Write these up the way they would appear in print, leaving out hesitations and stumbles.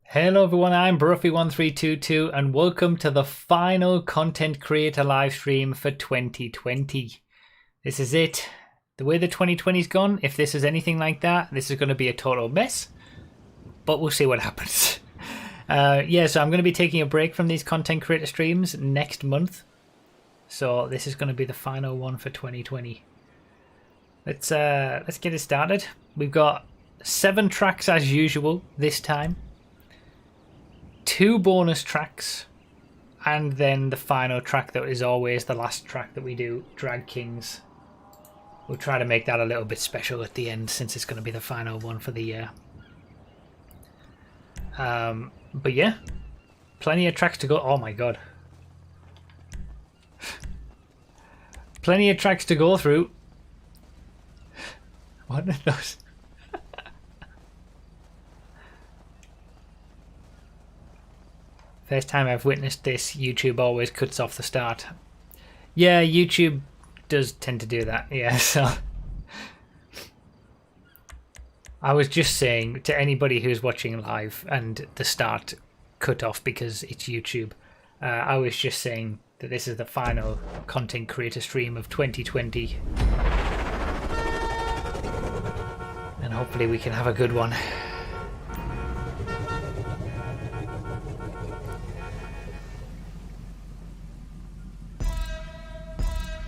Hello everyone, I'm Bruffy1322 and welcome to the final content creator live stream for 2020. This is it. The way the 2020's gone, if this is anything like that, this is going to be a total mess. But we'll see what happens. So I'm going to be taking a break from these content creator streams next month. So this is going to be the final one for 2020. Let's get it started. We've got 7 tracks as usual this time. 2 bonus tracks, and then the final track that is always the last track that we do, Drag Kings. We'll try to make that a little bit special at the end since it's going to be the final one for the year. But yeah, plenty of tracks to go. Oh my god. Plenty of tracks to go through. What are those? First time I've witnessed this, YouTube always cuts off the start. Yeah, YouTube does tend to do that, yeah, so... I was just saying to anybody who's watching live and the start cut off because it's YouTube, I was just saying that this is the final content creator stream of 2020. And hopefully we can have a good one.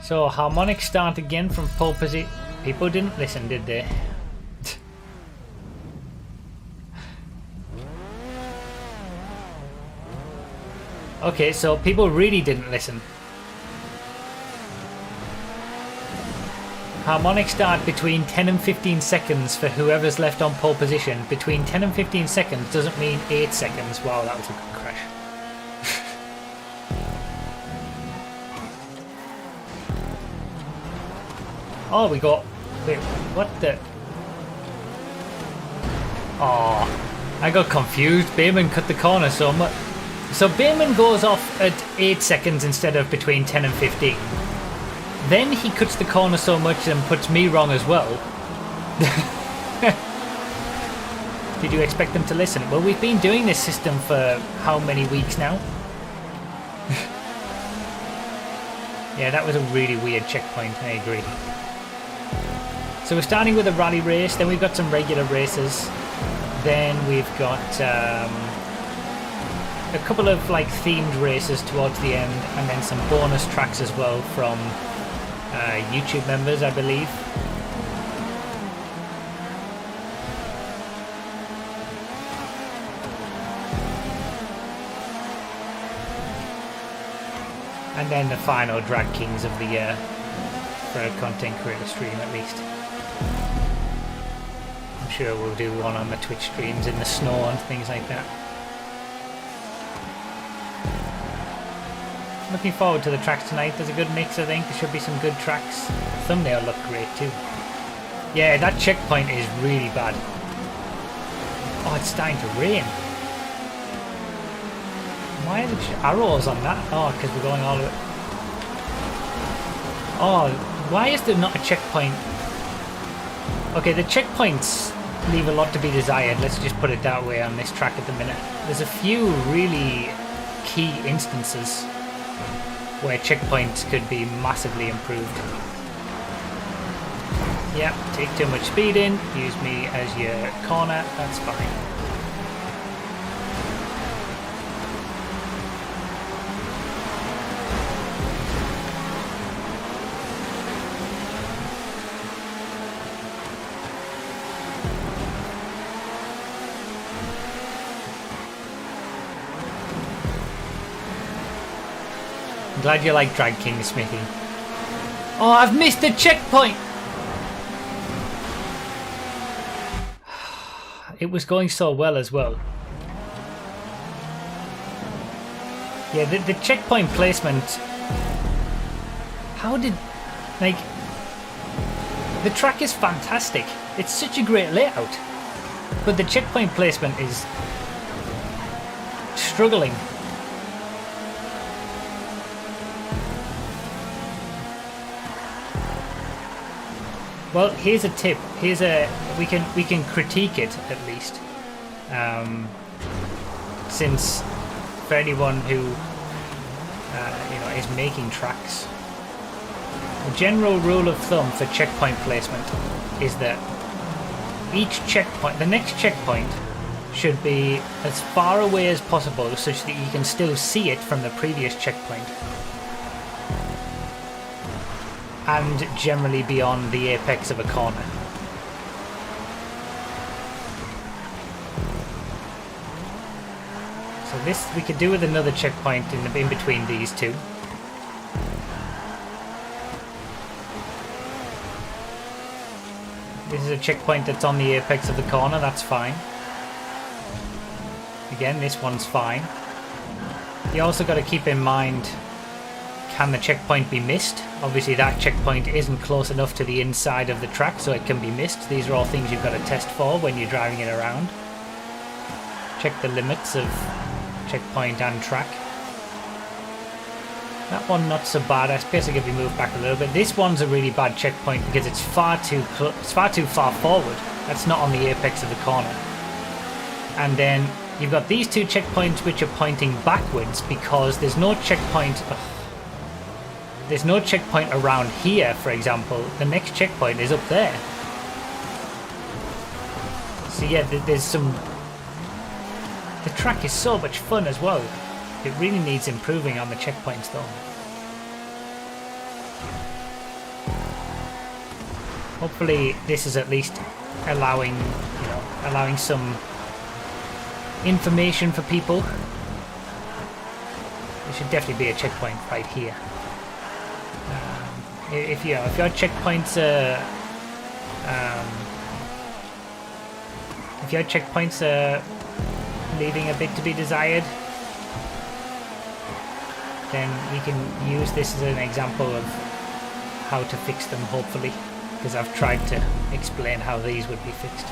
So, harmonic start again from pole position. People didn't listen, did they? Okay, so people really didn't listen. Harmonic start between 10 and 15 seconds for whoever's left on pole position. Between 10 and 15 seconds doesn't mean 8 seconds. Wow, that was a good crash. Oh, we got... Wait, what the... Oh, I got confused. Bayman cut the corner so much. So Bayman goes off at 8 seconds instead of between 10 and 15. Then he cuts the corner so much and puts me wrong as well. Did you expect them to listen? Well, we've been doing this system for how many weeks now? Yeah, that was a really weird checkpoint, I agree. So we're starting with a rally race, then we've got some regular races, then we've got a couple of like themed races towards the end, and then some bonus tracks as well from YouTube members, I believe. And then the final Drag Kings of the year for a content creator stream at least. I'm sure we'll do one on the Twitch streams in the snow and things like that. Looking forward to the tracks tonight. There's a good mix, I think. There should be some good tracks. The thumbnail looked great too. Yeah, that checkpoint is really bad. Oh, it's starting to rain. Why are the arrows on that? Oh, because we're going all the way. Oh, why is there not a checkpoint? Okay, the checkpoints leave a lot to be desired. Let's just put it that way on this track at the minute. There's a few really key instances where checkpoints could be massively improved. Yep, take too much speed in, use me as your corner, that's fine. I'm glad you like Drag King, Smithy. Oh, I've missed the checkpoint! It was going so well as well. Yeah, the checkpoint placement... How did... Like... The track is fantastic. It's such a great layout. But the checkpoint placement is... struggling. Well, here's a tip. Here's a we can critique it at least. since for anyone who is making tracks, the general rule of thumb for checkpoint placement is that each checkpoint, the next checkpoint, should be as far away as possible such that you can still see it from the previous checkpoint, and generally beyond the apex of a corner. So this we could do with another checkpoint in between these two. This is a checkpoint that's on the apex of the corner, that's fine. Again, this one's fine. You also got to keep in mind, can the checkpoint be missed? Obviously that checkpoint isn't close enough to the inside of the track, so it can be missed. These are all things you've got to test for when you're driving it around. Check the limits of checkpoint and track. That one not so bad. I suppose I could be moved back a little bit. This one's a really bad checkpoint because it's far too far forward. That's not on the apex of the corner. And then you've got these two checkpoints which are pointing backwards because there's no checkpoint. There's no checkpoint around here, for example. The next checkpoint is up there. So yeah, there's some. The track is so much fun as well. It really needs improving on the checkpoints though. Hopefully this is at least allowing some information for people. There should definitely be a checkpoint right here. If your checkpoints are leaving a bit to be desired, then you can use this as an example of how to fix them, hopefully, because I've tried to explain how these would be fixed.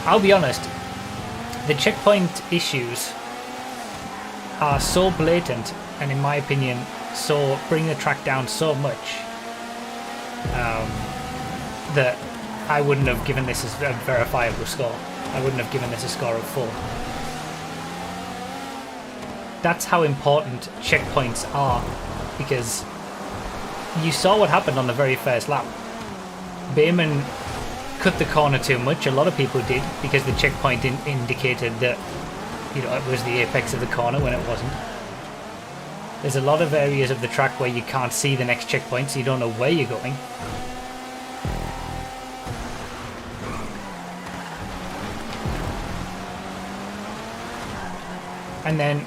I'll be honest, the checkpoint issues are so blatant, and in my opinion, so bring the track down so much that I wouldn't have given this as a verifiable score. I wouldn't have given this a score of 4. That's how important checkpoints are, because you saw what happened on the very first lap. Bayman cut the corner too much. A lot of people did, because the checkpoint indicated that it was the apex of the corner when it wasn't. There's a lot of areas of the track where you can't see the next checkpoint, so you don't know where you're going. And then,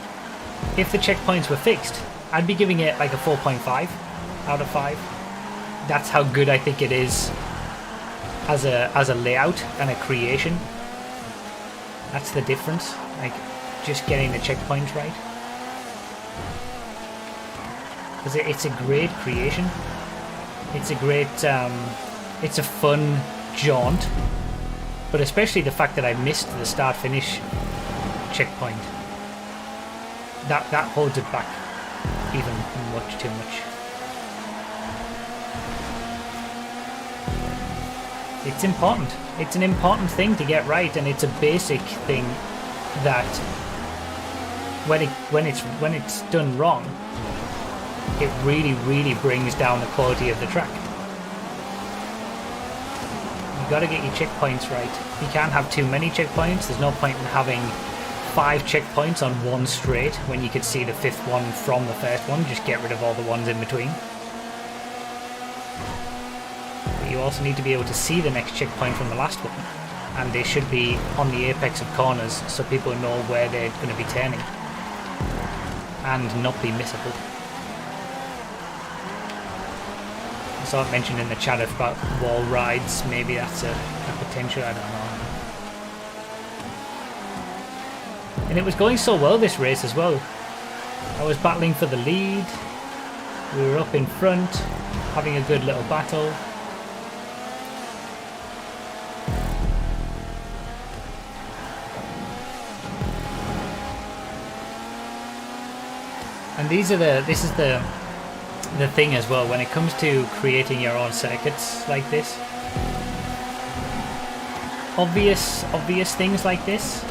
if the checkpoints were fixed, I'd be giving it like a 4.5 out of 5. That's how good I think it is as a layout and a creation. That's the difference. Like, just getting the checkpoints right. Because it's a great creation. It's a great, it's a fun jaunt. But especially the fact that I missed the start-finish checkpoint. That holds it back even much too much. It's important. It's an important thing to get right, and it's a basic thing that when it's done wrong, it really brings down the quality of the track. You got to get your checkpoints right. You can't have too many checkpoints. There's no point in having 5 checkpoints on one straight when you could see the 5th one from the first one. Just get rid of all the ones in between. But you also need to be able to see the next checkpoint from the last one, and they should be on the apex of corners so people know where they're going to be turning and not be missable. I saw it mentioned in the chat about wall rides. Maybe that's a potential, I don't know. And it was going so well this race as well. I was battling for the lead. We were up in front, having a good little battle. And this is the thing as well, when it comes to creating your own circuits like this, obvious things like this.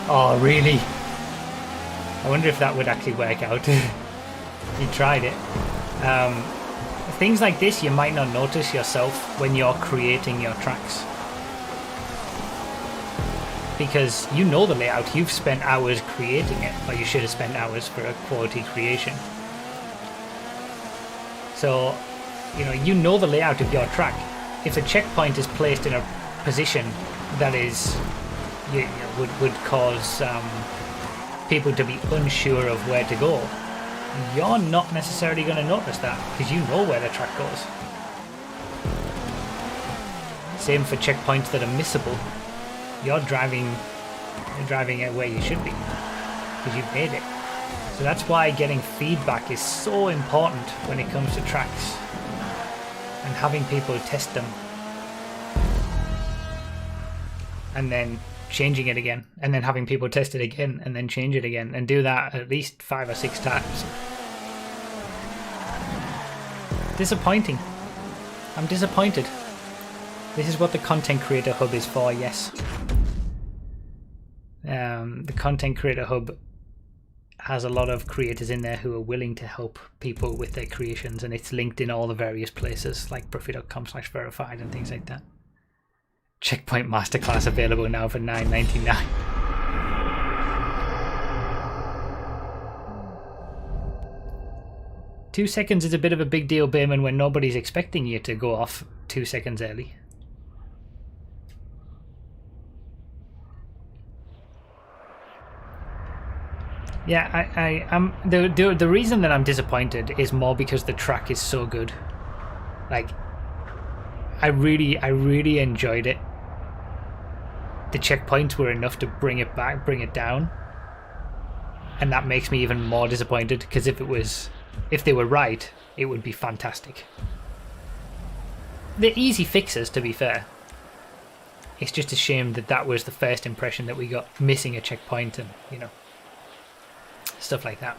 Oh, really? I wonder if that would actually work out. You tried it. Things like this you might not notice yourself when you're creating your tracks. Because you know the layout, you've spent hours creating it, or you should have spent hours for a quality creation. So, you know the layout of your track. If a checkpoint is placed in a position that is would cause people to be unsure of where to go, you're not necessarily going to notice that because you know where the track goes. Same for checkpoints that are missable. You're driving it where you should be because you've made it. So that's why getting feedback is so important when it comes to tracks and having people test them and then changing it again and then having people test it again and then change it again and do that at least 5 or 6 times. Disappointing. I'm disappointed. This is what the Content Creator Hub is for, yes. The Content Creator Hub has a lot of creators in there who are willing to help people with their creations, and it's linked in all the various places like Bruffy.com/verified and things like that. Checkpoint Masterclass available now for $9.99. 2 seconds is a bit of a big deal, Bayman, when nobody's expecting you to go off 2 seconds early. Yeah, I am. The reason that I'm disappointed is more because the track is so good. Like, I really enjoyed it. The checkpoints were enough to bring it down, and that makes me even more disappointed because if they were right, it would be fantastic. They're easy fixes, to be fair. It's just a shame that was the first impression that we got, missing a checkpoint and stuff like that.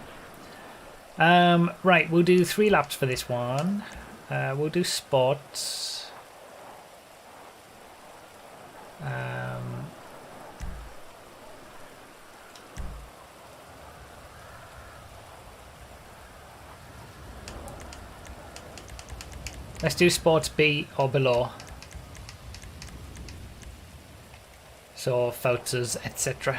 Right, we'll do 3 laps for this one. We'll do sports. Let's do sports B or below. So Foutzers, etc.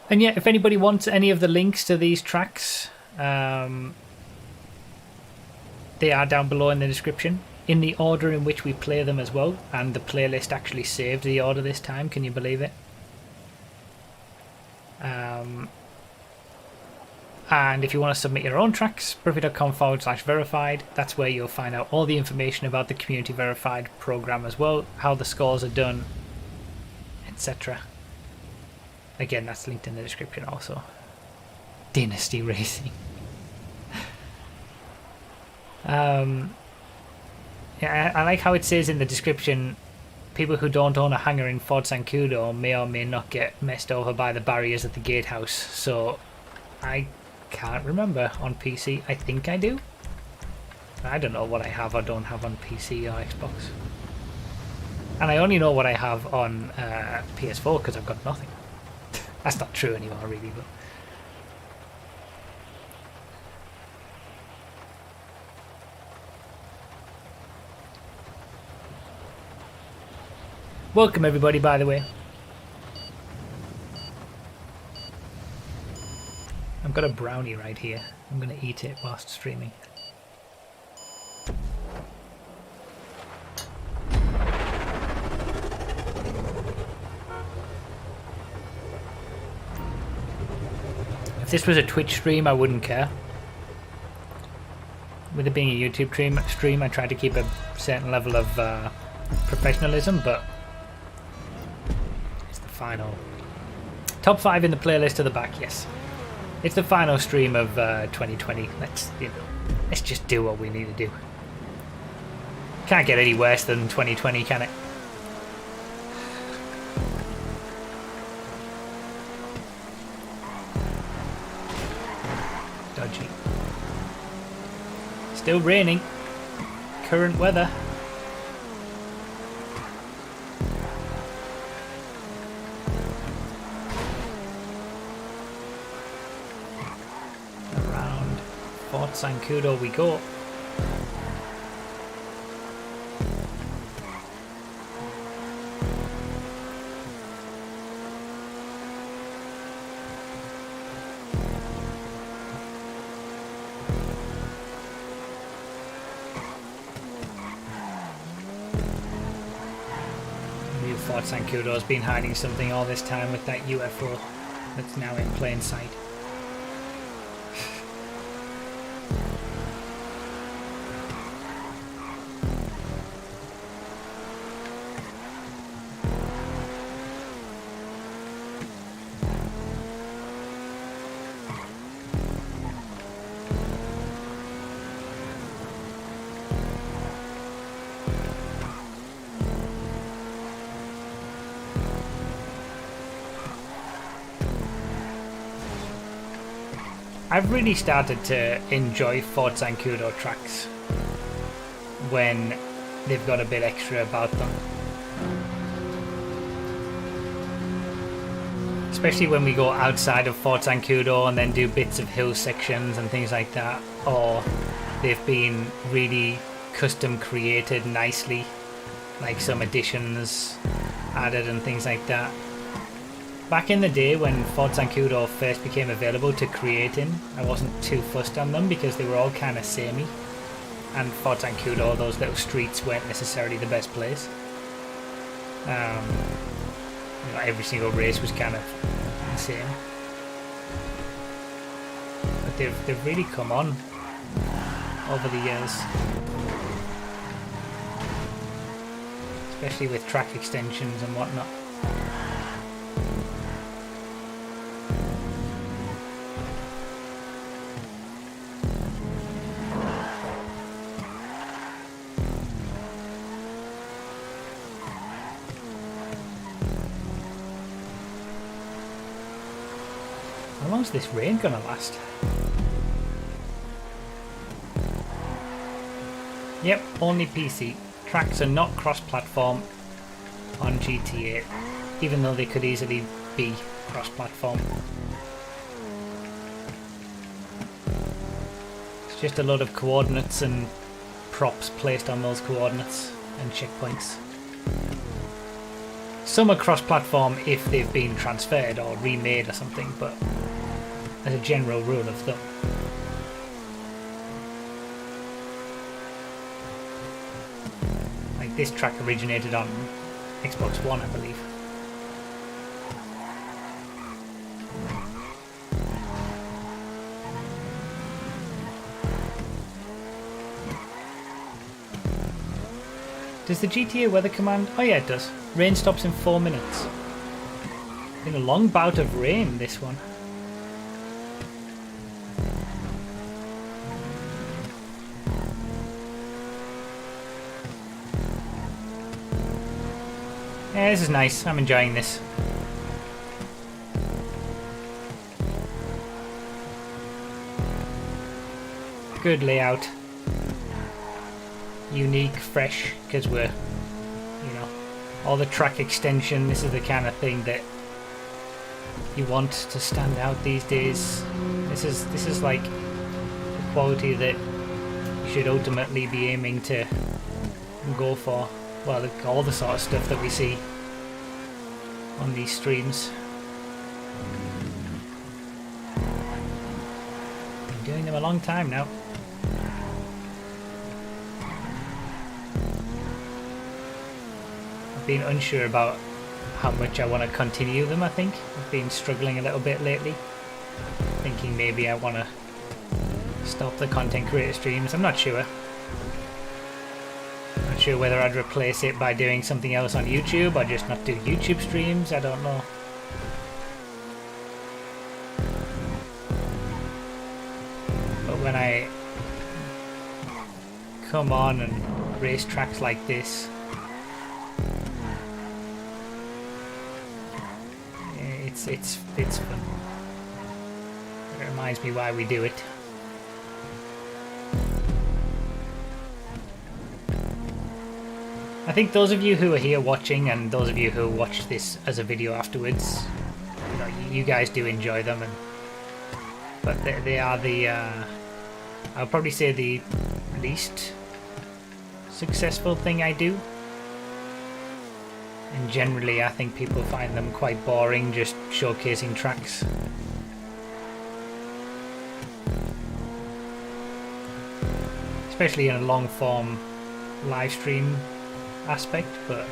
And yeah, if anybody wants any of the links to these tracks, they are down below in the description, in the order in which we play them as well, and the playlist actually saved the order this time, can you believe it? And if you want to submit your own tracks, Bruffy.com/verified, that's where you'll find out all the information about the community verified program as well, how the scores are done, etc. Again, that's linked in the description also. Dynasty Racing. Yeah, I like how it says in the description, people who don't own a hangar in Fort Sancudo may or may not get messed over by the barriers at the gatehouse. So I can't remember on PC. I think I do. I don't know what I have or don't have on PC or Xbox. And I only know what I have on PS4 because I've got nothing. That's not true anymore, really, but... Welcome everybody, by the way. I've got a brownie right here. I'm going to eat it whilst streaming. If this was a Twitch stream, I wouldn't care. With it being a YouTube stream, I try to keep a certain level of professionalism, but it's the final. Top 5 in the playlist to the back, yes. It's the final stream of 2020. Let's just do what we need to do. Can't get any worse than 2020, can it? Dodgy. Still raining. Current weather. Fort Zancudo we go. Fort Zancudo's been hiding something all this time with that UFO that's now in plain sight. I've really started to enjoy Fort Zancudo tracks when they've got a bit extra about them. Especially when we go outside of Fort Zancudo and then do bits of hill sections and things like that, or they've been really custom created nicely, like some additions added and things like that. Back in the day when Fort Zancudo first became available to create in, I wasn't too fussed on them because they were all kind of samey. And Fort Zancudo, those little streets weren't necessarily the best place. You know, every single race was kind of the same. But they've really come on over the years. Especially with track extensions and whatnot. How long's this rain gonna last? Yep, only PC. Tracks are not cross-platform on GTA, even though they could easily be cross-platform. It's just a lot of coordinates and props placed on those coordinates and checkpoints. Some are cross-platform if they've been transferred or remade or something, but as a general rule of thumb. Like this track originated on Xbox One, I believe. Does the GTA weather command? Oh yeah, it does. Rain stops in 4 minutes. Been a long bout of rain, this one. Yeah, this is nice. I'm enjoying this. Good layout. Unique, fresh, because we're, you know, all the track extension. This is the kind of thing that you want to stand out these days. This is like the quality that you should ultimately be aiming to go for. Well, all the sort of stuff that we see on these streams. Been doing them a long time now. I've been unsure about how much I want to continue them, I think. I've been struggling a little bit lately. Thinking maybe I want to stop the content creator streams. I'm not sure. Not sure whether I'd replace it by doing something else on YouTube or just not do YouTube streams. I don't know. But when I come on and race tracks like this, it's fun. It reminds me why we do it. I think those of you who are here watching and those of you who watch this as a video afterwards, you know, you guys do enjoy them, but they are the I'll probably say the least successful thing I do. And generally I think people find them quite boring, just showcasing tracks. Especially in a long form live stream aspect, but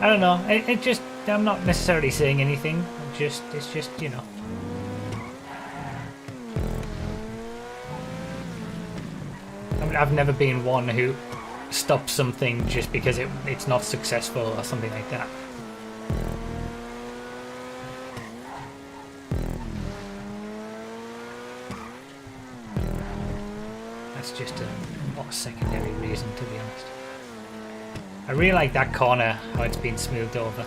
I don't know, it just, I'm not necessarily saying anything, it's just, you know. I mean, I've never been one who stops something just because it's not successful or something like that. That's just a more secondary reason, to be honest. I really like that corner, how it's been smoothed over,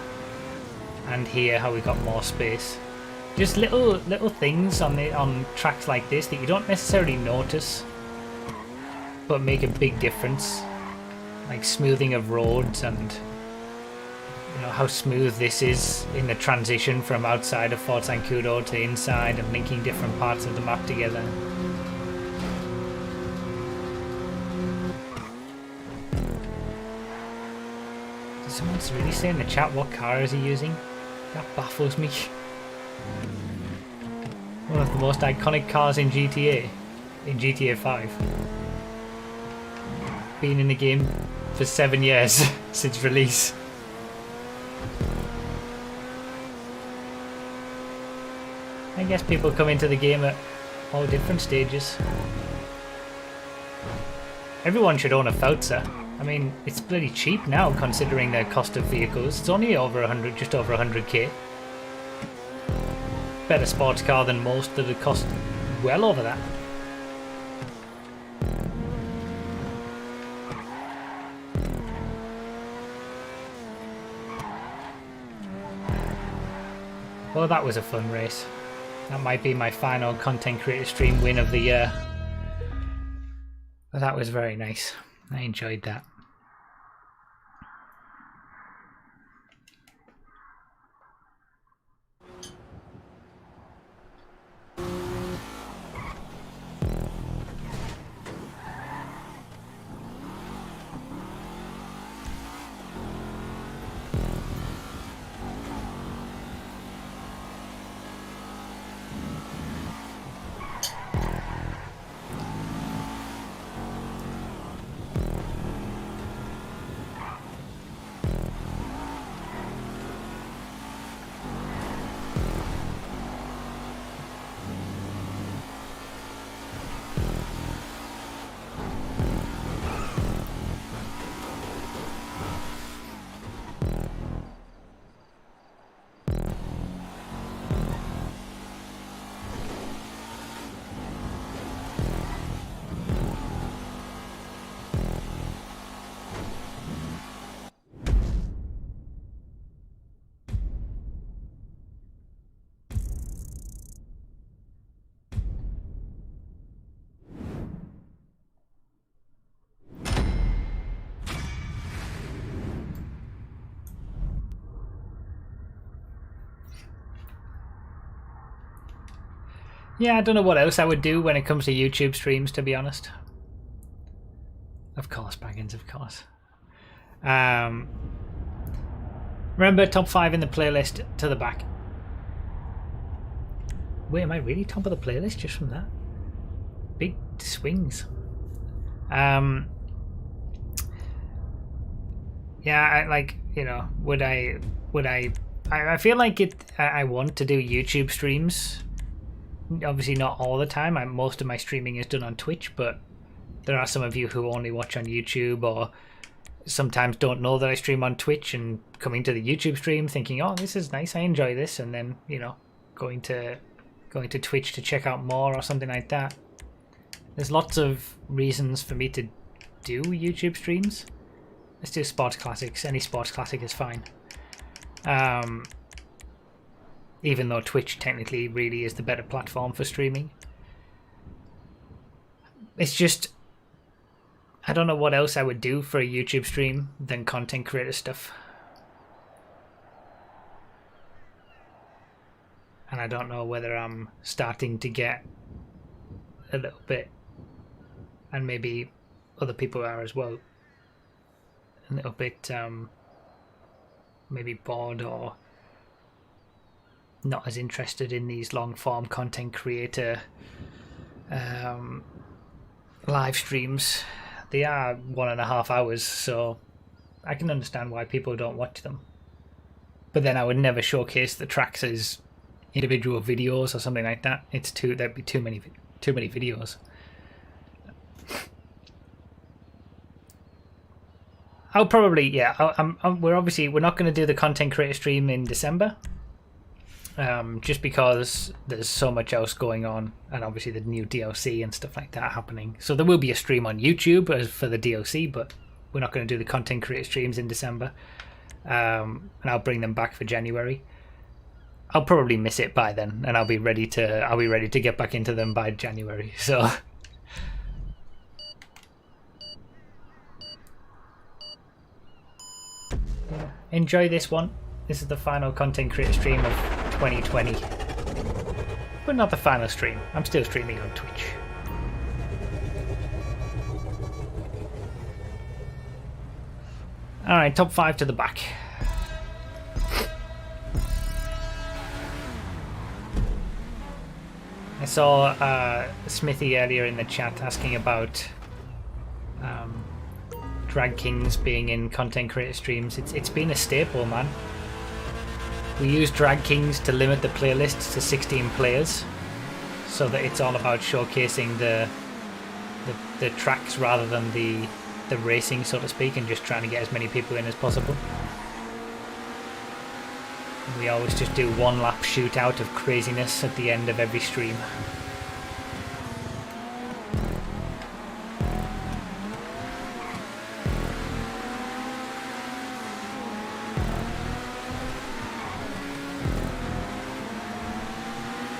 and here how we got more space. Just little things on tracks like this that you don't necessarily notice, but make a big difference, like smoothing of roads, and you know how smooth this is in the transition from outside of Fort Zancudo to inside and linking different parts of the map together. Someone's really saying in the chat, what car is he using? That baffles me. One of the most iconic cars in GTA 5. Been in the game for 7 years since release. I guess people come into the game at all different stages. Everyone should own a Fauza. I mean, it's bloody cheap now considering the cost of vehicles. It's only over 100, just over 100k. Better sports car than most that would cost well over that. Well, that was a fun race. That might be my final content creator stream win of the year. But that was very nice. I enjoyed that. Yeah, I don't know what else I would do when it comes to YouTube streams, to be honest. Of course, Baggins, of course. Remember, top 5 in the playlist to the back. Wait, am I really top of the playlist just from that? Big swings. Yeah, I like, you know, would I feel like I want to do YouTube streams. Obviously not all the time. Most of my streaming is done on Twitch, but there are some of you who only watch on YouTube or sometimes don't know that I stream on Twitch and coming to the YouTube stream thinking, oh, this is nice, I enjoy this, and then, you know, going to Twitch to check out more or something like that. There's lots of reasons for me to do YouTube streams. Let's do sports classics. Any sports classic is fine. Even though Twitch technically really is the better platform for streaming. It's just, I don't know what else I would do for a YouTube stream than content creator stuff. And I don't know whether I'm starting to get a little bit, and maybe other people are as well, a little bit maybe bored or not as interested in these long form content creator live streams. They are 1.5 hours, so I can understand why people don't watch them. But then I would never showcase the tracks as individual videos or something like that. There'd be too many videos. I'll probably, yeah. We're not going to do the content creator stream in December, just because there's so much else going on, and obviously the new DLC and stuff like that happening. So there will be a stream on YouTube as for the DLC, but we're not going to do the content creator streams in December, and I'll bring them back for January. I'll probably miss it by then, and I'll be ready to get back into them by January. So. Yeah. Enjoy this one. This is the final content creator stream of 2020. But not the final stream. I'm still streaming on Twitch. Alright, top 5 to the back. I saw Smithy earlier in the chat asking about Drag Kings being in content creator streams. It's been a staple, man. We use Drag Kings to limit the playlists to 16 players, so that it's all about showcasing the tracks rather than the racing, so to speak, and just trying to get as many people in as possible. We always just do one lap shootout of craziness at the end of every stream.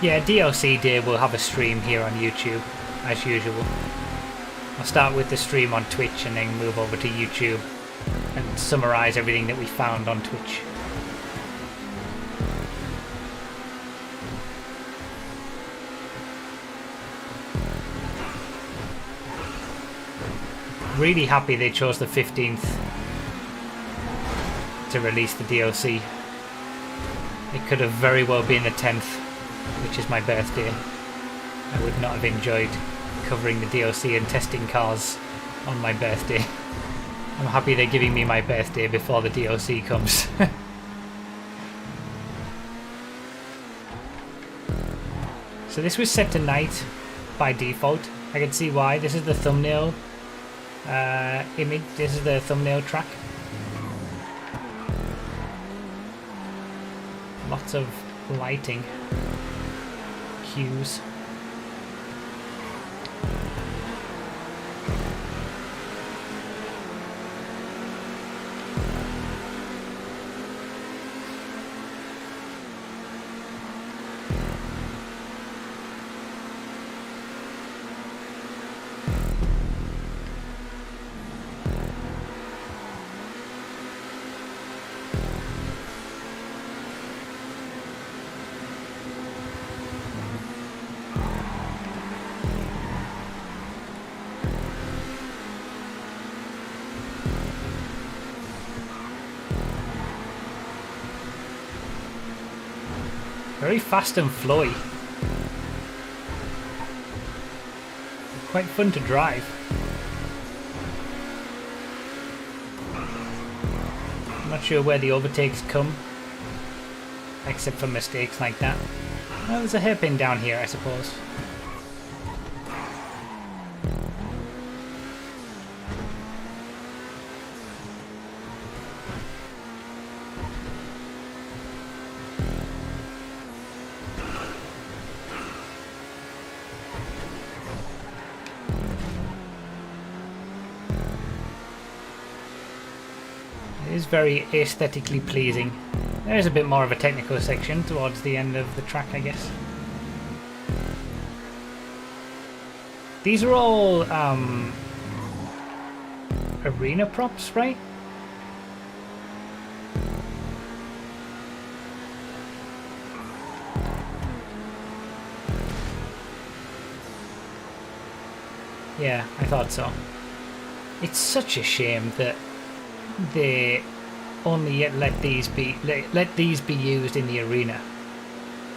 Yeah, DLC Day will have a stream here on YouTube, as usual. I'll start with the stream on Twitch and then move over to YouTube and summarise everything that we found on Twitch. Really happy they chose the 15th to release the DLC. It could have very well been the 10th, which is my birthday. I would not have enjoyed covering the DLC and testing cars on my birthday. I'm happy they're giving me my birthday before the DLC comes. So this was set to night by default. I can see why. This is the thumbnail image. This is the thumbnail track. Lots of lighting cues. Very fast and flowy. Quite fun to drive. I'm not sure where the overtakes come, except for mistakes like that. Well, there's a hairpin down here, I suppose. Is very aesthetically pleasing. There's a bit more of a technical section towards the end of the track, I guess. These are all arena props, right? Yeah, I thought so. It's such a shame that they only yet let these be used in the arena.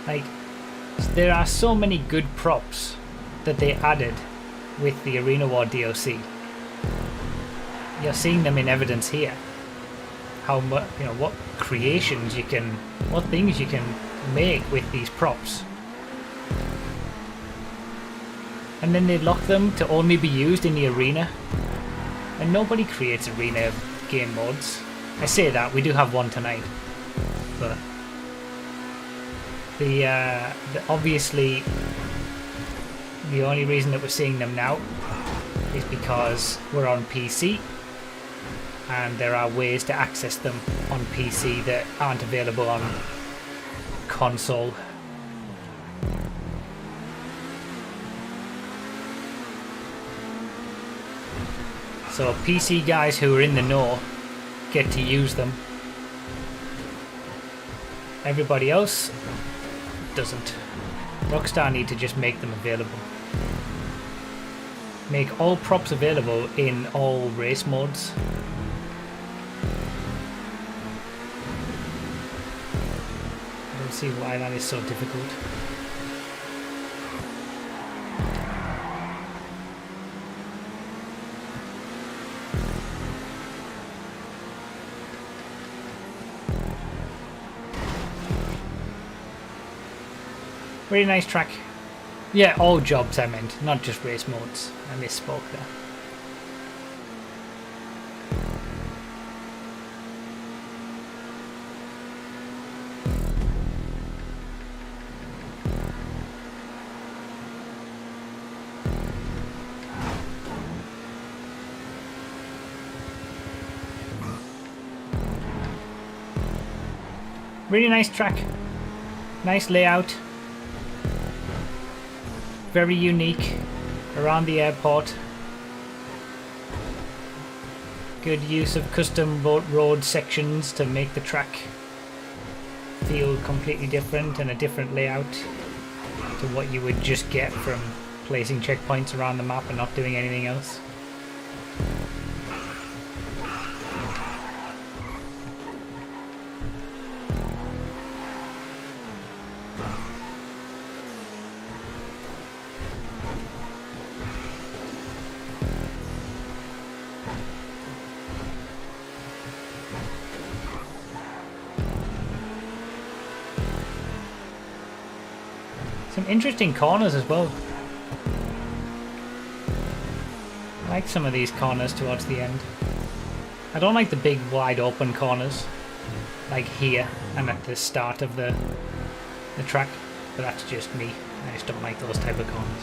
Like, there are so many good props that they added with the Arena War DLC. You're seeing them in evidence here. How much, you know, what creations you can, what things you can make with these props. And then they lock them to only be used in the arena. And nobody creates arena game modes. I say that, we do have one tonight. But the obviously the only reason that we're seeing them now is because we're on PC. And there are ways to access them on PC that aren't available on console. So PC guys who are in the know get to use them. Everybody else doesn't. Rockstar need to just make them available. Make all props available in all race modes. I don't see why that is so difficult. Really nice track. Yeah, all jobs I meant, not just race modes. I misspoke there. Really nice track. Nice layout. Very unique around the airport. Good use of custom road sections to make the track feel completely different and a different layout to what you would just get from placing checkpoints around the map and not doing anything else. Some interesting corners as well. I like some of these corners towards the end. I don't like the big wide open corners like here and at the start of the track, but that's just me. I just don't like those type of corners.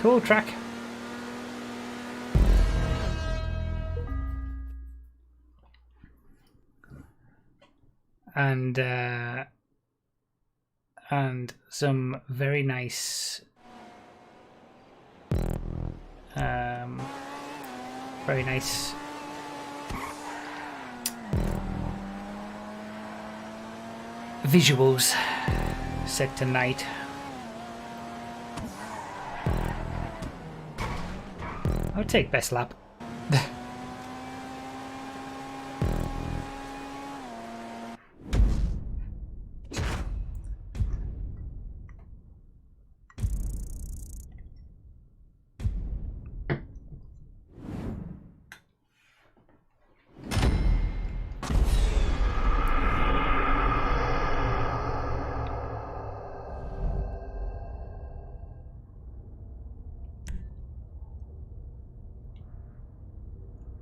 Cool track. And some very nice visuals set tonight. I would take best lap.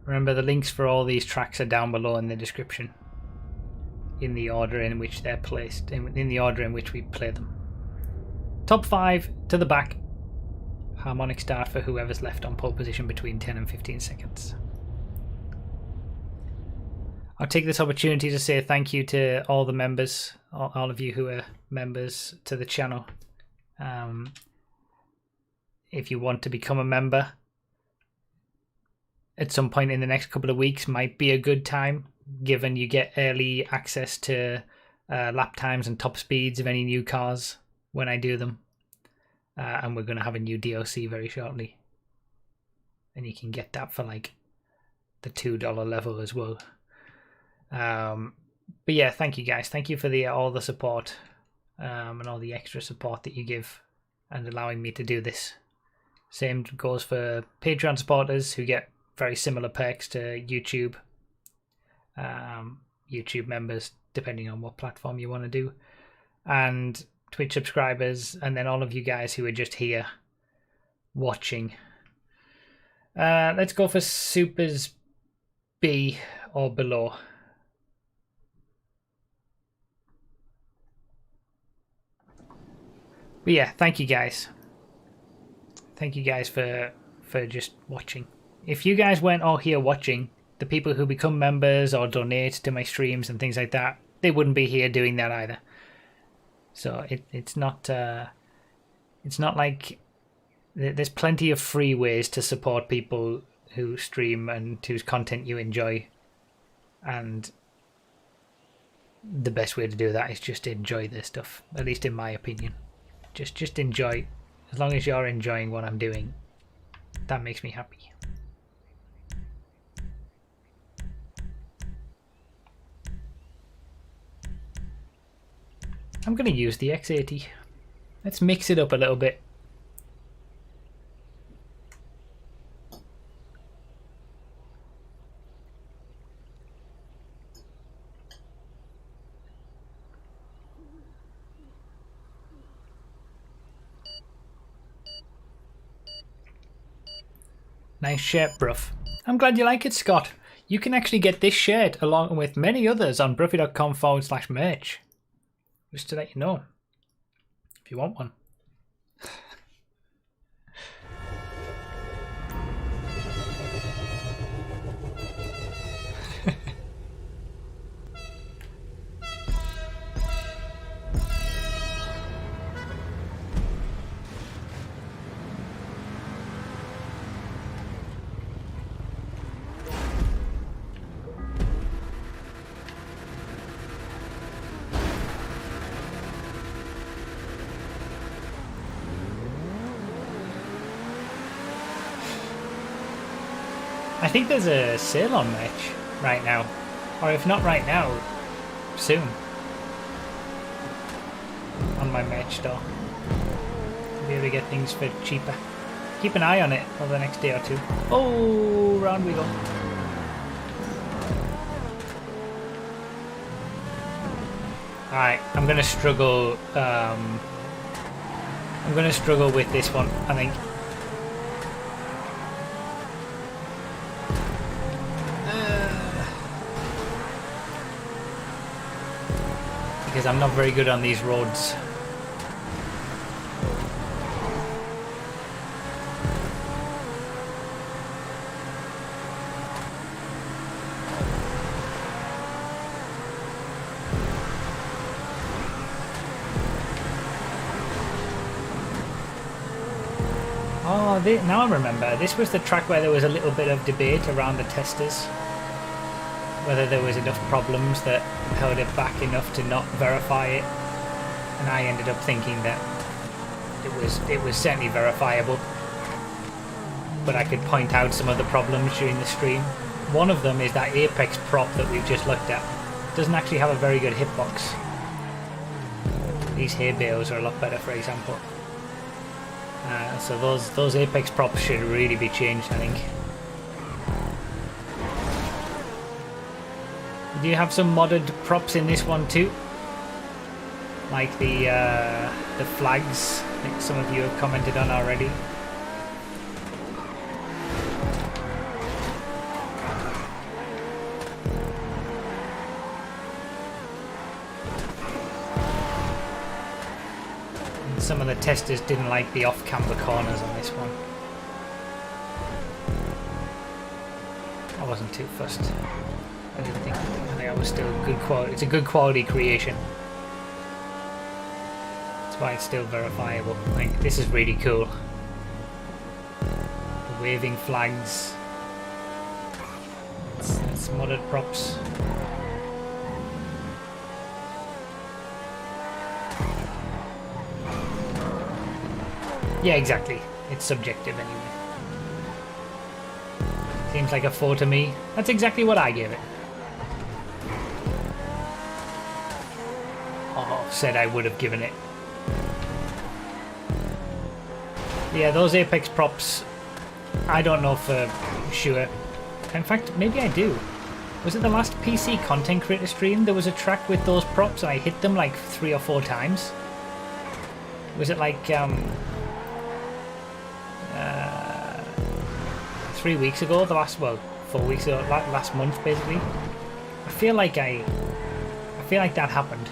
Remember, the links for all these tracks are down below in the description, in the order in which they're placed, in the order in which we play them. Top 5 to the back. Harmonic start for whoever's left on pole position between 10 and 15 seconds. I'll take this opportunity to say thank you to all the members, all of you who are members to the channel. if you want to become a member at some point in the next couple of weeks, might be a good time, given you get early access to lap times and top speeds of any new cars when I do them. And we're going to have a new DLC very shortly. And you can get that for like the $2 level as well. But yeah, thank you guys. Thank you for all the support and all the extra support that you give and allowing me to do this. Same goes for Patreon supporters who get very similar perks to YouTube. YouTube members, depending on what platform you want to do. And Twitch subscribers, and then all of you guys who are just here watching. Let's go for Supers B or below. But yeah, thank you guys. Thank you guys for just watching. If you guys weren't all here watching, the people who become members or donate to my streams and things like that, they wouldn't be here doing that either. So it's not like there's plenty of free ways to support people who stream and whose content you enjoy, and the best way to do that is just enjoy this stuff, at least in my opinion. Just enjoy. As long as you're enjoying what I'm doing, that makes me happy. I'm going to use the X80. Let's mix it up a little bit. Nice shirt, Bruff. I'm glad you like it, Scott. You can actually get this shirt along with many others on bruffy.com/merch. Just to let you know, if you want one. I think there's a sale on merch right now, or if not right now, soon, on my merch store. You'll be able to get things for cheaper. Keep an eye on it over the next day or two. Oh, round we go. Alright, I'm gonna struggle with this one, I think. Because I'm not very good on these roads. Oh, now I remember. This was the track where there was a little bit of debate around the testers. Whether there was enough problems that held it back enough to not verify it, and I ended up thinking that it was certainly verifiable, but I could point out some of the problems during the stream. One of them is that apex prop that we've just looked at doesn't actually have a very good hitbox. These hay bales are a lot better, for example. So those apex props should really be changed, I think. Do you have some modded props in this one too? Like the flags, like some of you have commented on already. And some of the testers didn't like the off-camber corners on this one. I wasn't too fussed. I didn't think that was still good quality. It's a good quality creation. That's why it's still verifiable. Like, this is really cool. waving flags. It's modded props. Yeah, exactly. It's subjective anyway. Seems like a 4 to me. That's exactly what I gave it. Oh, said I would have given it. Yeah, those Apex props, I don't know for sure. In fact, maybe I do. Was it the last PC content creator stream? There was a track with those props and I hit them like 3 or 4 times. Was it like 3 weeks ago? The last, well, 4 weeks ago, last month basically. I feel like that happened.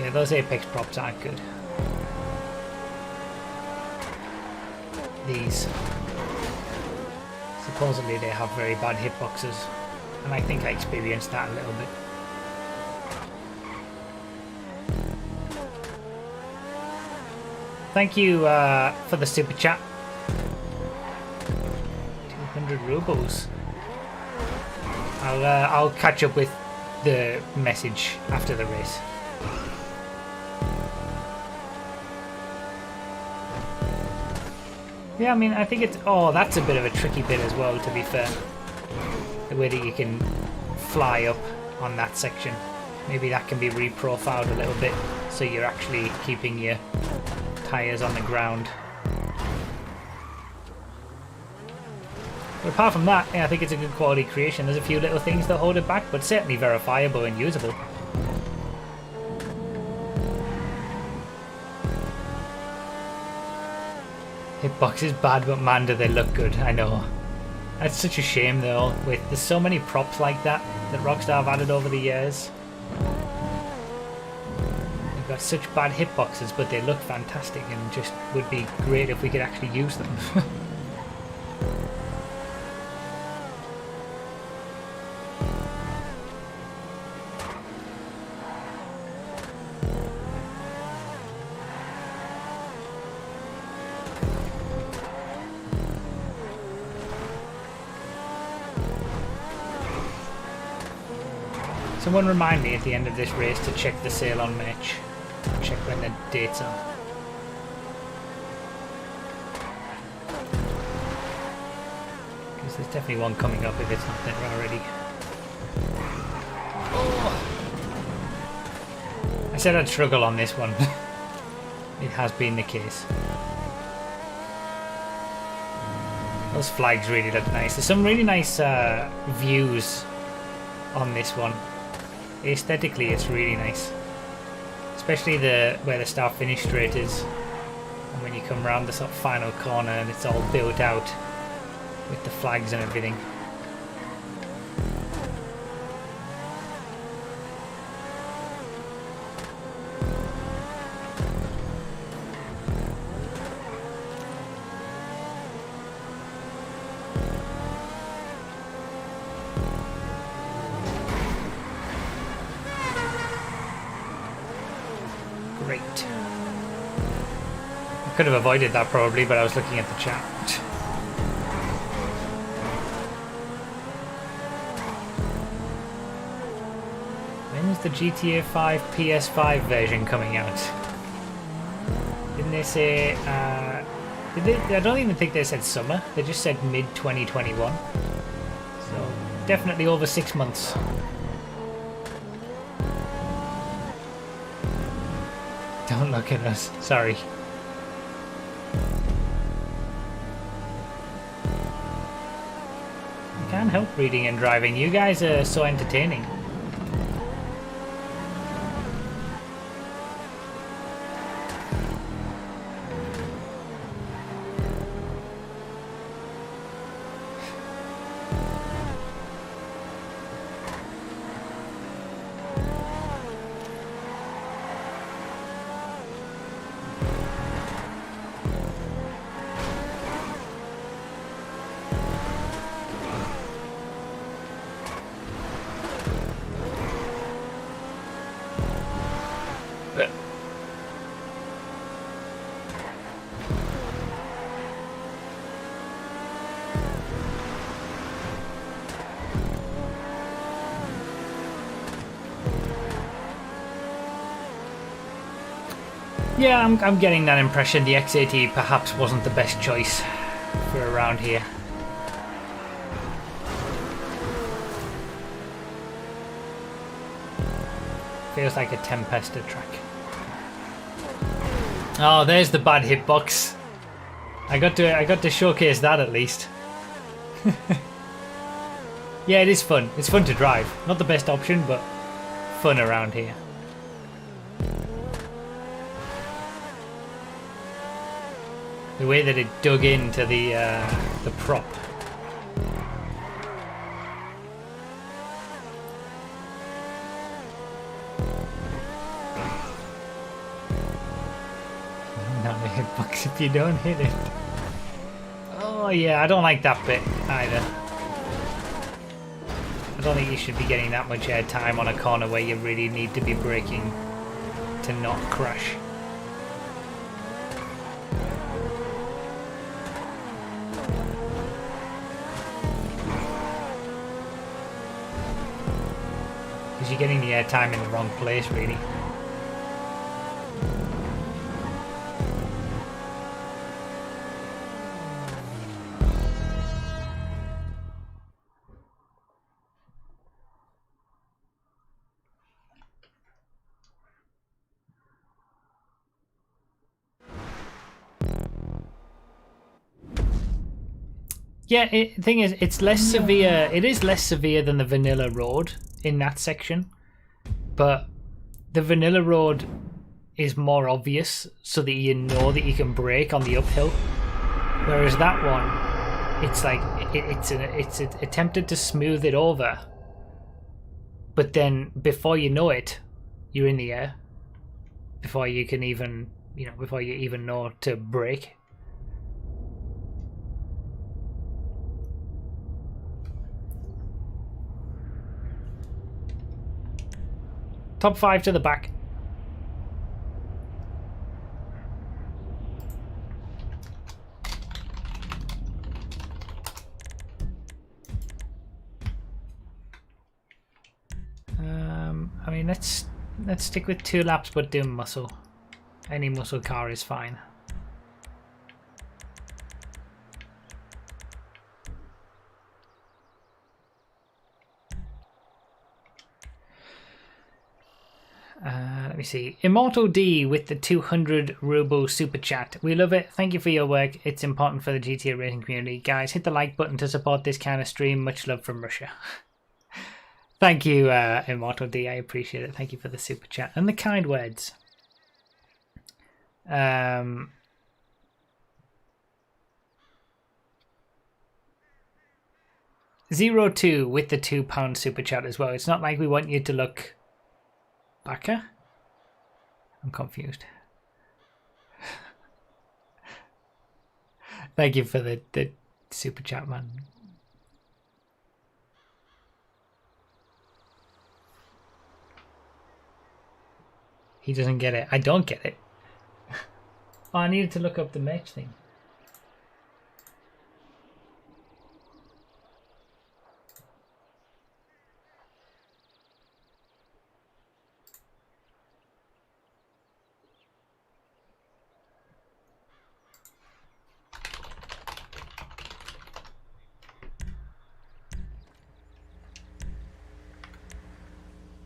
Yeah, those Apex props aren't good. These. Supposedly they have very bad hitboxes, and I think I experienced that a little bit. Thank you for the super chat. 200 rubles. I'll catch up with the message after the race. Yeah, I mean, I think it's... Oh, that's a bit of a tricky bit as well, to be fair. The way that you can fly up on that section. Maybe that can be reprofiled a little bit, so you're actually keeping your tyres on the ground. But apart from that, yeah, I think it's a good quality creation. There's a few little things that hold it back, but certainly verifiable and usable. Hitbox is bad, but man, do they look good. I know. That's such a shame, though. There's so many props like that Rockstar have added over the years. They've got such bad hitboxes, but they look fantastic and just would be great if we could actually use them. Someone remind me at the end of this race to check the sale on merch. Check when the dates are. Because there's definitely one coming up if it's not there already. Oh. I said I'd struggle on this one. It has been the case. Those flags really look nice. There's some really nice views on this one. Aesthetically, it's really nice, especially where the start finish straight is, and when you come around the sort of final corner and it's all built out with the flags and everything. Could have avoided that probably, but I was looking at the chat. When is the GTA 5 PS5 version coming out? Didn't they say... I don't even think they said summer. They just said mid-2021. So, definitely over 6 months. Don't look at us. Sorry. Can't help reading and driving. You guys are so entertaining. Yeah, I'm getting that impression. The X80 perhaps wasn't the best choice for around here. Feels like a Tempesta track. Oh, there's the bad hitbox. I got to showcase that at least. Yeah, it is fun. It's fun to drive. Not the best option, but fun around here. The way that it dug into the prop. Not a hitbox if you don't hit it. Oh yeah, I don't like that bit either. I don't think you should be getting that much airtime on a corner where you really need to be braking to not crash. Because you're getting the airtime in the wrong place, really. Yeah, the thing is, it's less severe. It is less severe than the vanilla road in that section, but the vanilla road is more obvious, so that you know that you can brake on the uphill. Whereas that one, it's like it's attempted to smooth it over, but then before you know it, you're in the air. Before you can even, before you even know to brake. Top 5 to the back. I mean, let's stick with 2 laps, but do muscle. Any muscle car is fine. Let me see. Immortal D with the 200 ruble super chat. We love it. Thank you for your work. It's important for the GTA racing community. Guys, hit the like button to support this kind of stream. Much love from Russia. Thank you, Immortal D. I appreciate it. Thank you for the super chat and the kind words. 02 with the £2 super chat as well. It's not like we want you to look backer. I'm confused. Thank you for the super chat, man. He doesn't get it. I don't get it. Oh, I needed to look up the match thing.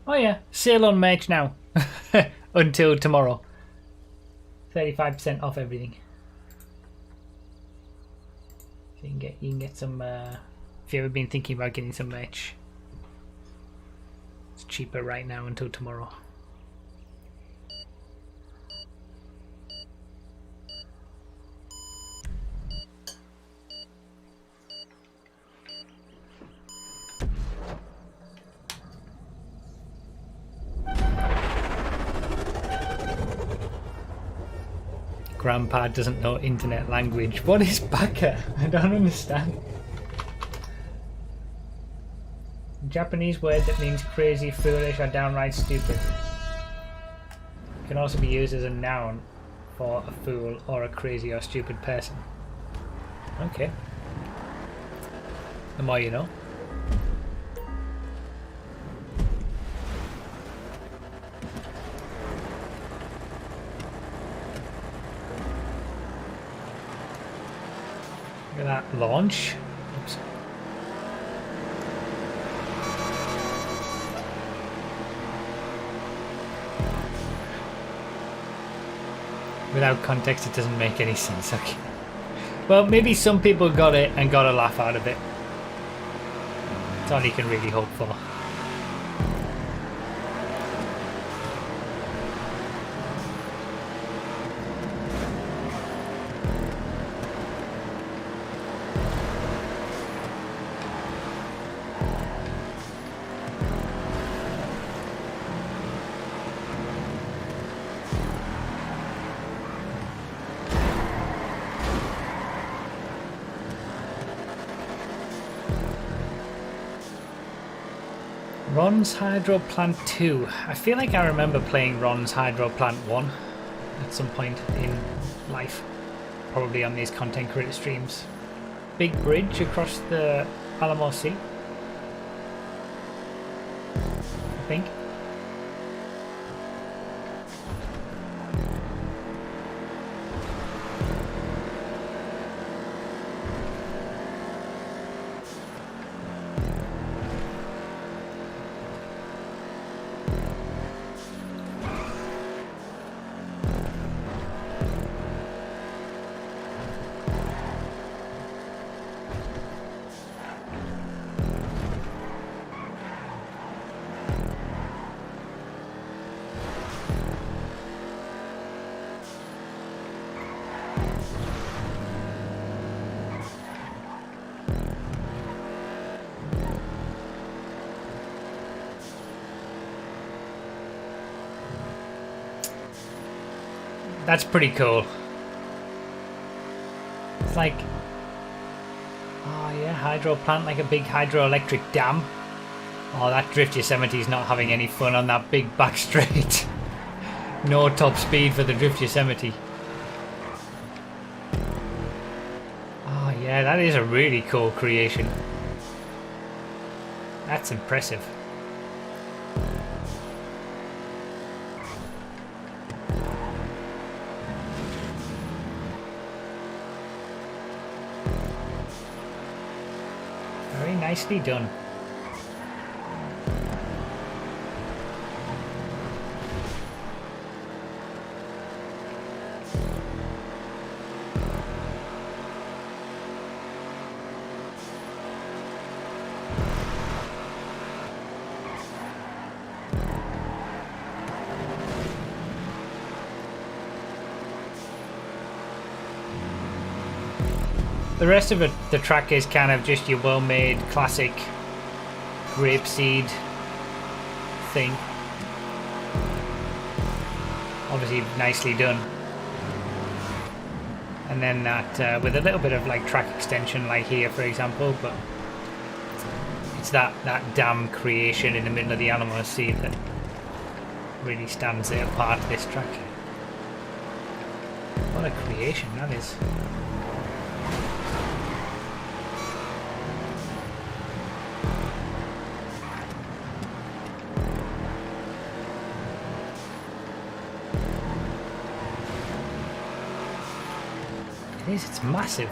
Oh yeah, sale on merch now. Until tomorrow. 35% off everything. So you can get some if you've ever been thinking about getting some merch. It's cheaper right now until tomorrow. Grandpa doesn't know internet language. What is baka? I don't understand. A Japanese word that means crazy, foolish, or downright stupid. It can also be used as a noun for a fool or a crazy or stupid person. Okay. The more you know. Look at that launch. Oops. Without context, it doesn't make any sense. Okay. Well, maybe some people got it and got a laugh out of it. That's all you can really hope for. Ron's Hydroplant 2. I feel like I remember playing Ron's Hydroplant 1 at some point in life. Probably on these content creator streams. Big bridge across the Alamo Sea, I think. That's pretty cool. It's like, oh yeah, hydro plant, like a big hydroelectric dam. Oh, that drift Yosemite's not having any fun on that big back straight. No top speed for the drift Yosemite. Oh yeah, that is a really cool creation. That's impressive. Nicely done. The rest of it, the track is kind of just your well-made classic grapeseed thing. Obviously nicely done. And then that with a little bit of like track extension like here for example, but it's that dam creation in the middle of the Alamo Sea that really stands it apart, this track. What a creation that is. It's massive.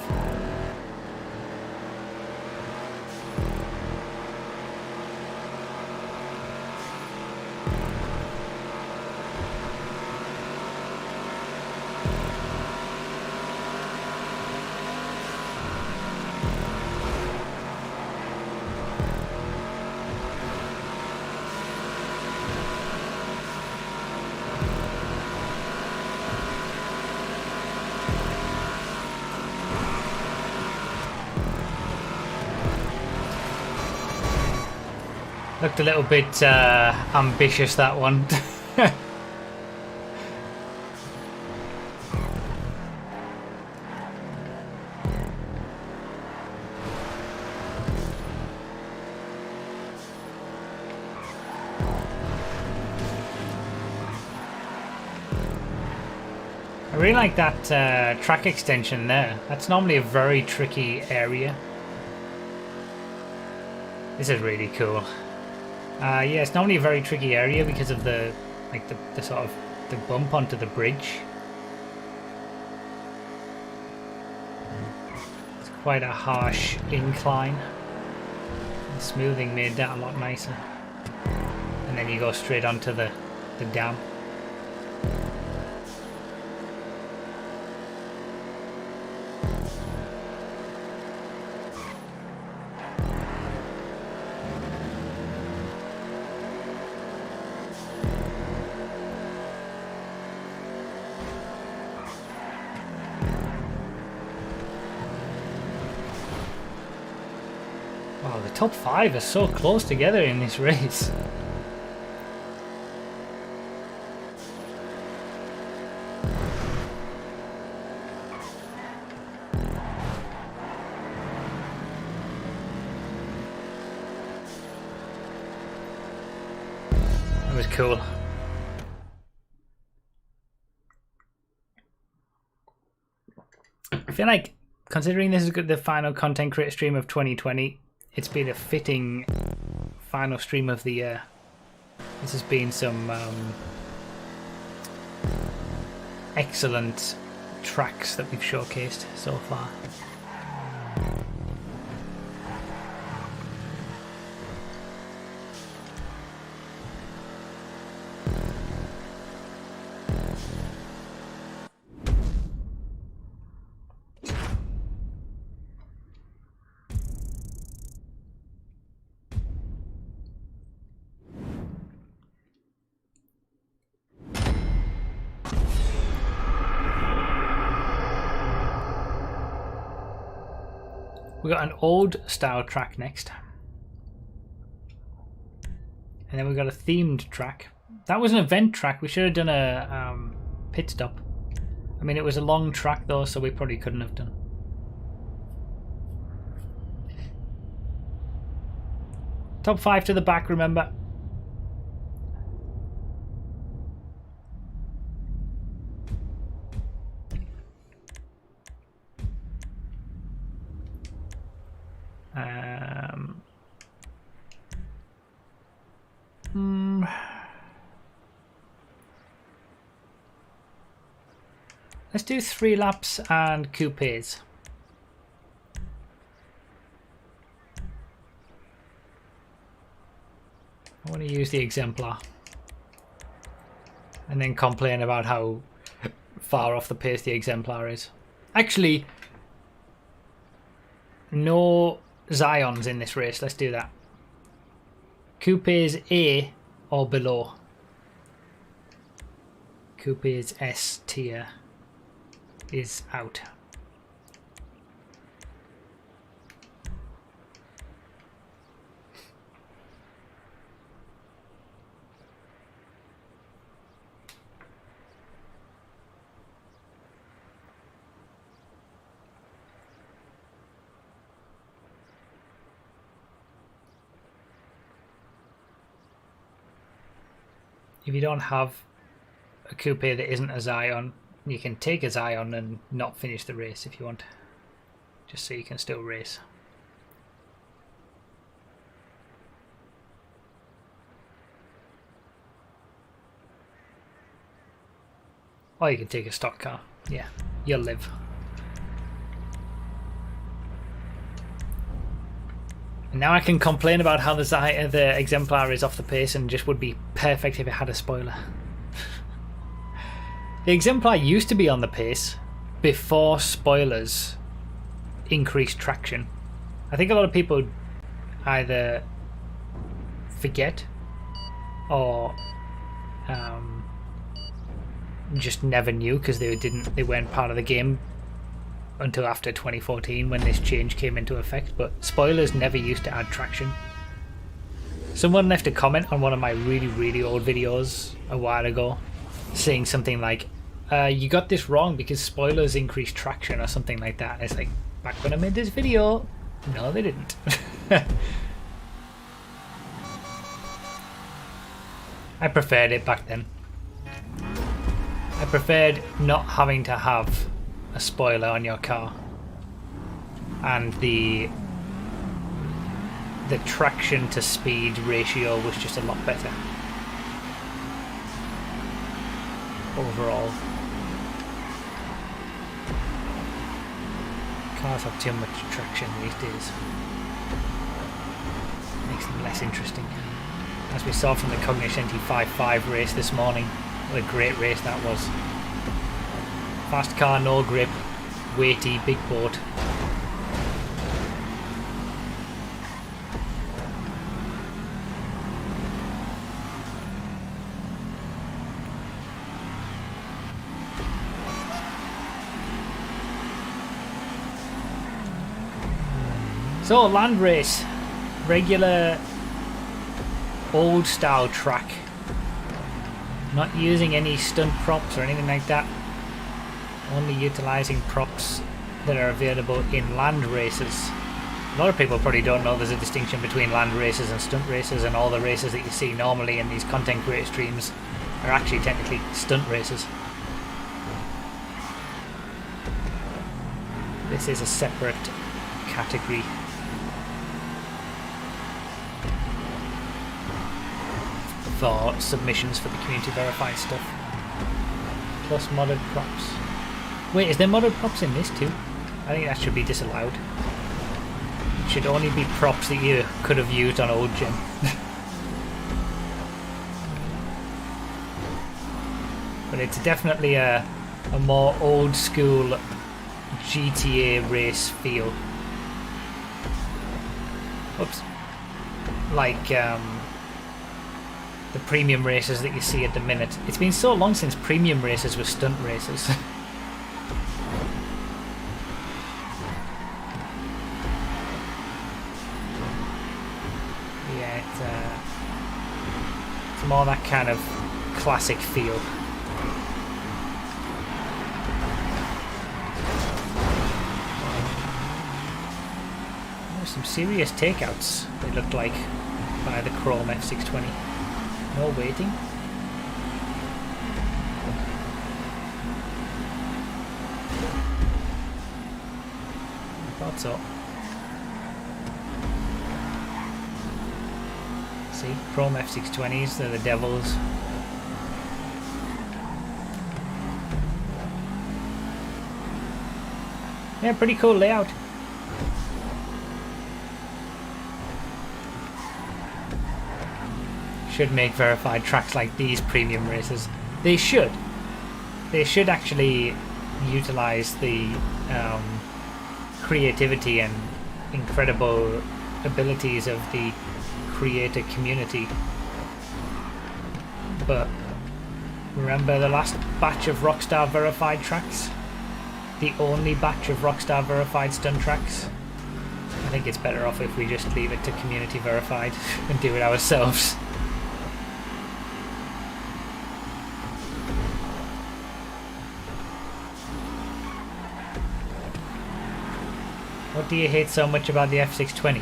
Looked a little bit ambitious, that one. I really like that track extension there. That's normally a very tricky area. This is really cool. Yeah, it's normally a very tricky area because of the sort of the bump onto the bridge. It's quite a harsh incline. The smoothing made that a lot nicer. And then you go straight onto the dam. Wow, the top 5 are so close together in this race. That was cool. I feel like, considering this is the final content creator stream of 2020, it's been a fitting final stream of the year. This has been some excellent tracks that we've showcased so far. We got an old style track next. And then we've got a themed track. That was an event track. We should have done a pit stop. I mean, it was a long track though, so we probably couldn't have done. Top 5 to the back, remember. Let's do 3 laps and coupes. I want to use the exemplar and then complain about how far off the pace the exemplar is. Actually, no Zions in this race. Let's do that. Coupes A or below. Coupes S tier is out. If you don't have a coupe that isn't a Zion, you can take a Zion and not finish the race if you want, just so you can still race. Or you can take a stock car. Yeah, you'll live. And now I can complain about how the exemplar is off the pace and just would be perfect if it had a spoiler. The exemplar used to be on the pace before spoilers increased traction. I think a lot of people either forget or just never knew because they weren't part of the game until after 2014 when this change came into effect. But spoilers never used to add traction. Someone left a comment on one of my really old videos a while ago saying something like, you got this wrong because spoilers increase traction or something like that. And it's like, back when I made this video, no they didn't. I preferred it back then. I preferred not having to have a spoiler on your car, and the traction to speed ratio was just a lot better overall. Cars have too much traction these days. Makes them less interesting. As we saw from the Cognoscenti 5.5 race this morning. What a great race that was. Fast car, no grip, weighty, big boat. So, land race. Regular old style track. Not using any stunt props or anything like that. Only utilising props that are available in land races. A lot of people probably don't know there's a distinction between land races and stunt races, and all the races that you see normally in these content creator streams are actually technically stunt races. This is a separate category. For submissions for the community verified stuff. Plus modded props. Wait, is there modded props in this too? I think that should be disallowed. It should only be props that you could have used on old gen. But it's definitely a more old school GTA race feel. Oops. Like the premium races that you see at the minute. It's been so long since premium races were stunt races. Yeah, it's more that kind of classic feel. Oh, some serious takeouts, it looked like, by the Chrome F620. No waiting. I thought so. See, Chrome F620s, they're the devils. Yeah, pretty cool layout. Should make verified tracks like these premium races. They should. They should actually utilize the creativity and incredible abilities of the creator community. But remember the last batch of Rockstar verified tracks? The only batch of Rockstar verified stunt tracks? I think it's better off if we just leave it to community verified and do it ourselves. What do you hate so much about the F620?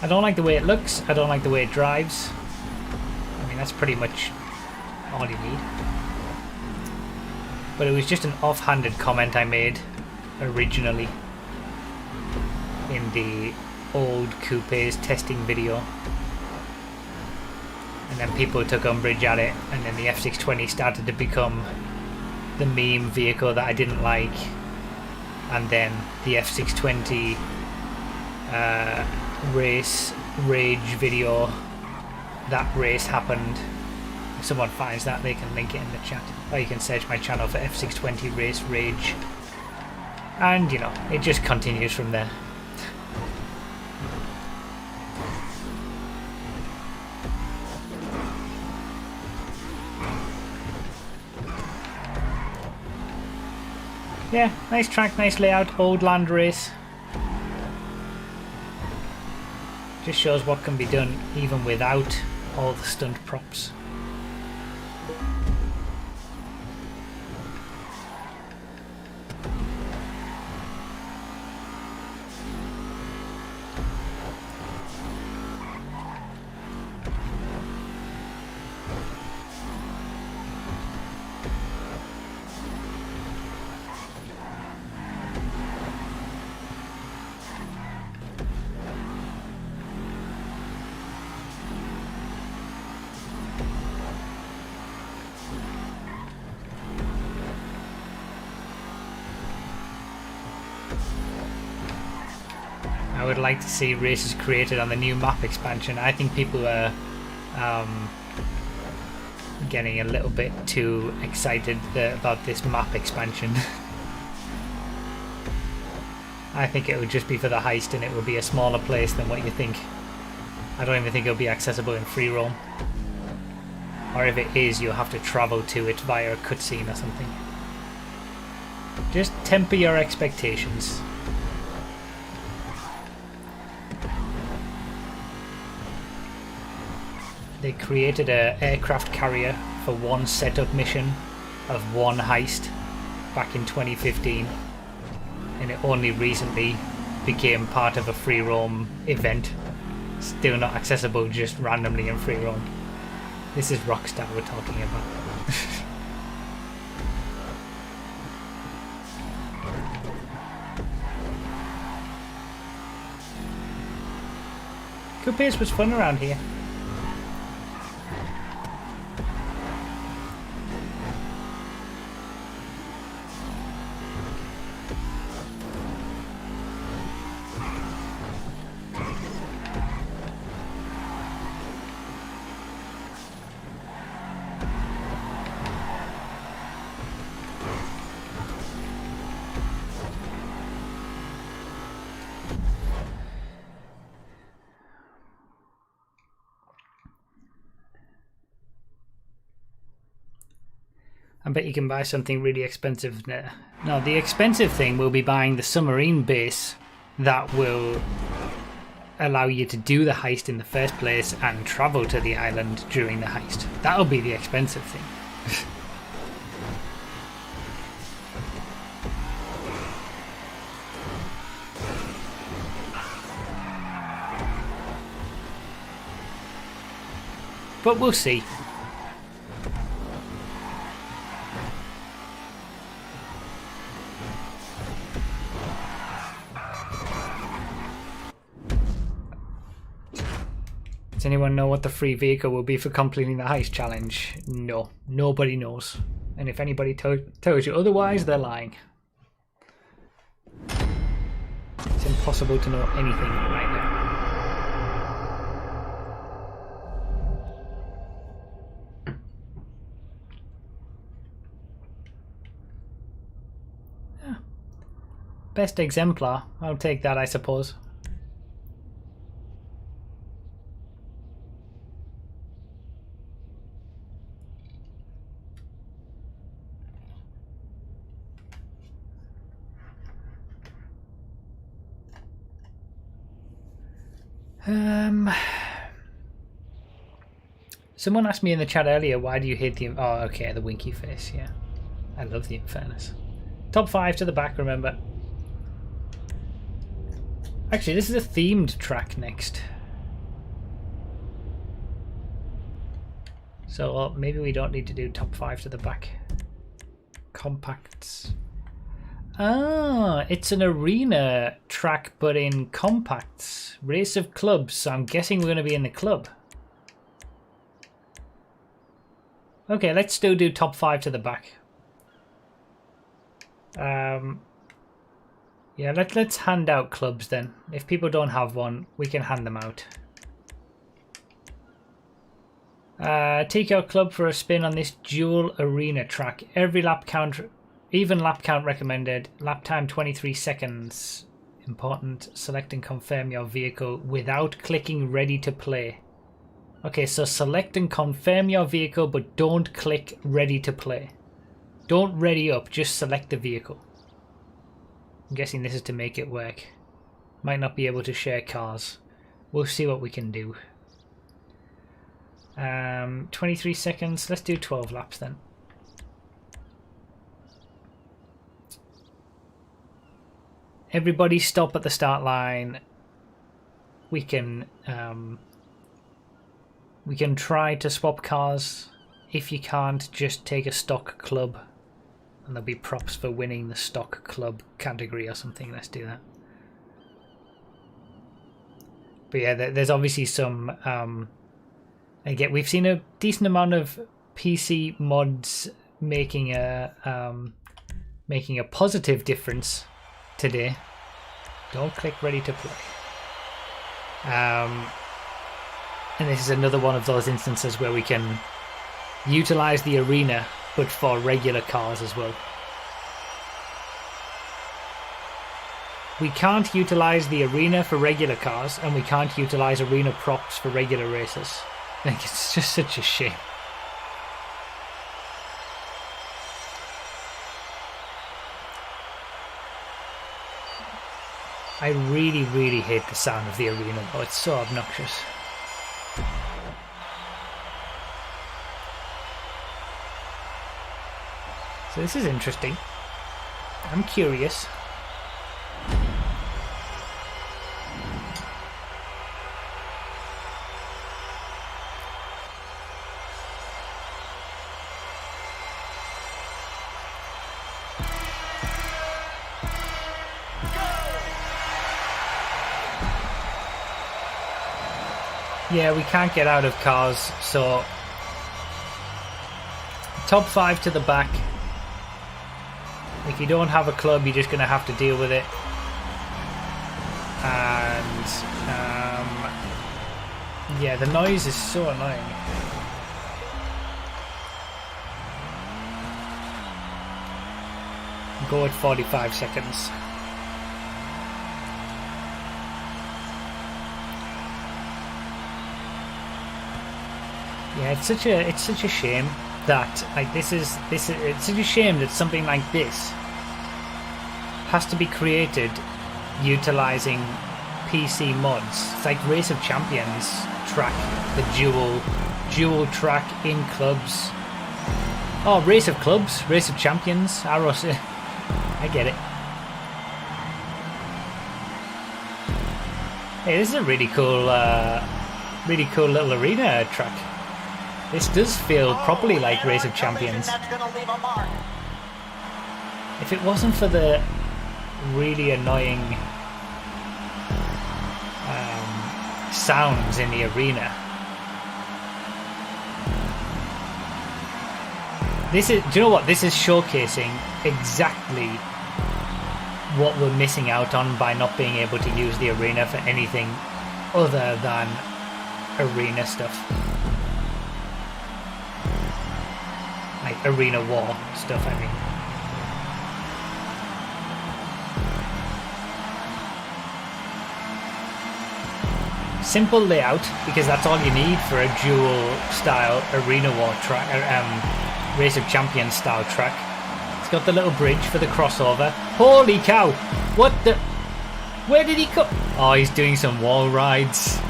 I don't like the way it looks, I don't like the way it drives. I mean, that's pretty much all you need. But it was just an offhanded comment I made originally in the old coupes testing video. And then people took umbrage at it, and then the F620 started to become the meme vehicle that I didn't like. And then the F620 race rage video, that race happened. If someone finds that, they can link it in the chat, or you can search my channel for F620 race rage, and you know, it just continues from there. Yeah, nice track, nice layout, old land race. Just shows what can be done even without all the stunt props. I would like to see races created on the new map expansion. I think people are getting a little bit too excited about this map expansion. I think it would just be for the heist and it would be a smaller place than what you think. I don't even think it'll be accessible in free roam. Or if it is, you'll have to travel to it via a cutscene or something. Just temper your expectations. They created an aircraft carrier for one setup mission of one heist back in 2015. And it only recently became part of a free roam event. Still not accessible just randomly in free roam. This is Rockstar we're talking about. Good pace was fun around here. I bet you can buy something really expensive there. No, the expensive thing will be buying the submarine base that will allow you to do the heist in the first place and travel to the island during the heist. That'll be the expensive thing. But we'll see. Does anyone know what the free vehicle will be for completing the heist challenge? No, nobody knows. And if anybody tells you otherwise, they're lying. It's impossible to know anything right now. Yeah. Best exemplar. I'll take that, I suppose. Someone asked me in the chat earlier, why do you hate the... Oh, okay, the winky face, yeah. I love the Infernus. Top 5 to the back, remember. Actually, this is a themed track next. So maybe we don't need to do top 5 to the back. Compacts. Ah, it's an arena track, but in compacts. Race of clubs, so I'm guessing we're going to be in the club. Okay, let's still do top 5 to the back. Yeah, let's hand out clubs then. If people don't have one, we can hand them out. Take your club for a spin on this dual arena track. Every lap count, even lap count recommended. Lap time 23 seconds. Important. Select and confirm your vehicle without clicking ready to play. Okay, so select and confirm your vehicle, but don't click ready to play. Don't ready up, just select the vehicle. I'm guessing this is to make it work. Might not be able to share cars. We'll see what we can do. 23 seconds, let's do 12 laps then. Everybody stop at the start line. We can try to swap cars. If you can't, just take a stock club. And there'll be props for winning the stock club category or something. Let's do that. But yeah, there's obviously some... again, we've seen a decent amount of PC mods making a positive difference today. Don't click ready to play. And this is another one of those instances where we can utilize the arena, but for regular cars as well. We can't utilize the arena for regular cars, and we can't utilize arena props for regular races. Like, it's just such a shame. I really, really hate the sound of the arena though, it's so obnoxious. So this is interesting. I'm curious. Yeah, we can't get out of cars, so top 5 to the back. If you don't have a club, you're just going to have to deal with it. And yeah, the noise is so annoying. Go at 45 seconds. Yeah, it's such a shame that it's such a shame that something like this has to be created utilizing PC mods. It's like Race of Champions track, the dual track in clubs. Oh, Race of Clubs, Race of Champions, Arrows. I get it. Hey, this is a really cool little arena track. This does feel properly like Race of Champions. If it wasn't for the really annoying sounds in the arena, do you know what? This is showcasing exactly what we're missing out on by not being able to use the arena for anything other than arena stuff. Like arena war stuff, I mean. Simple layout, because that's all you need for a dual style arena war track, Race of Champions style track. It's got the little bridge for the crossover. Holy cow! What the? Where did he go? Oh, he's doing some wall rides.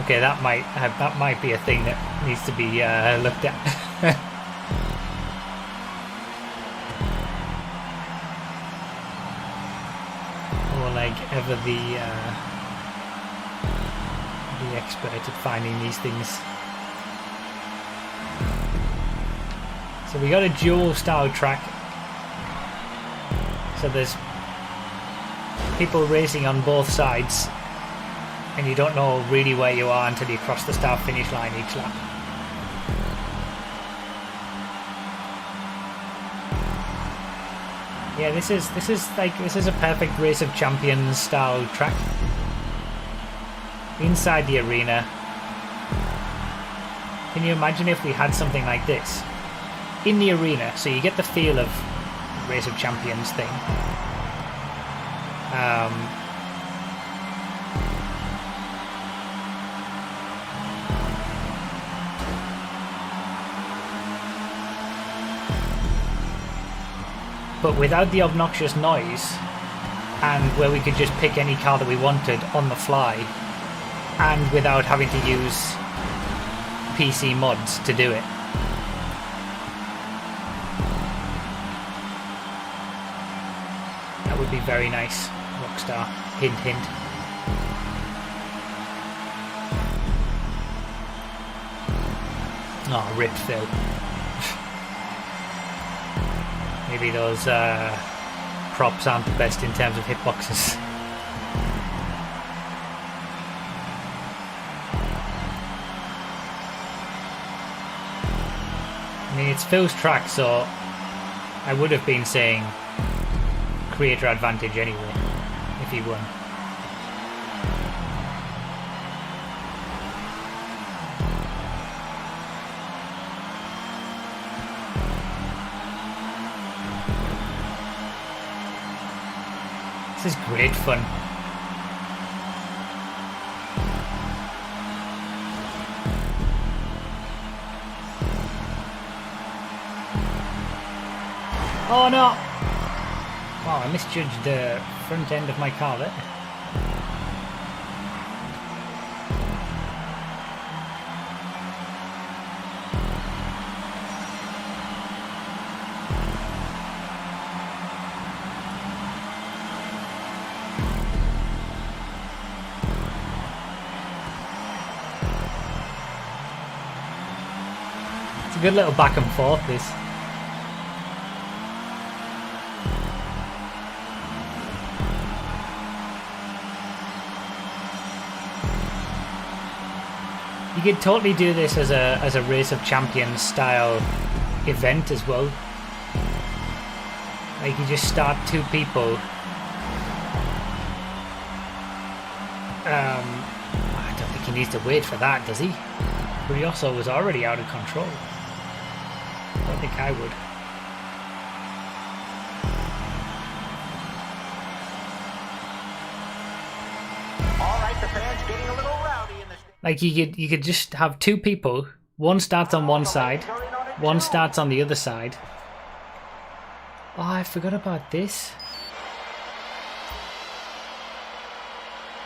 Okay, that might be a thing that needs to be looked at. Like ever the expert at finding these things. So we got a dual style track. So there's people racing on both sides, and you don't know really where you are until you cross the start finish line each lap. Yeah, this is a perfect Race of Champions style track. Inside the arena. Can you imagine if we had something like this in the arena? So you get the feel of Race of Champions thing. But without the obnoxious noise, and where we could just pick any car that we wanted on the fly, and without having to use PC mods to do it. That would be very nice. Rockstar. Hint, hint. Oh, rip Phil. Maybe those props aren't the best in terms of hitboxes. I mean, it's Phil's track, so I would have been saying creator advantage anyway, if he won. This is great fun. Oh no! Wow, I misjudged the front end of my car there. It's a good little back and forth, this. You could totally do this as a Race of Champions style event as well. Like you just start two people. I don't think he needs to wait for that, does he? Brioso was already out of control. I don't think I would. All right, the fans getting a little rowdy in the... Like you could just have two people. One starts on one side, one starts on the other side. Oh, I forgot about this.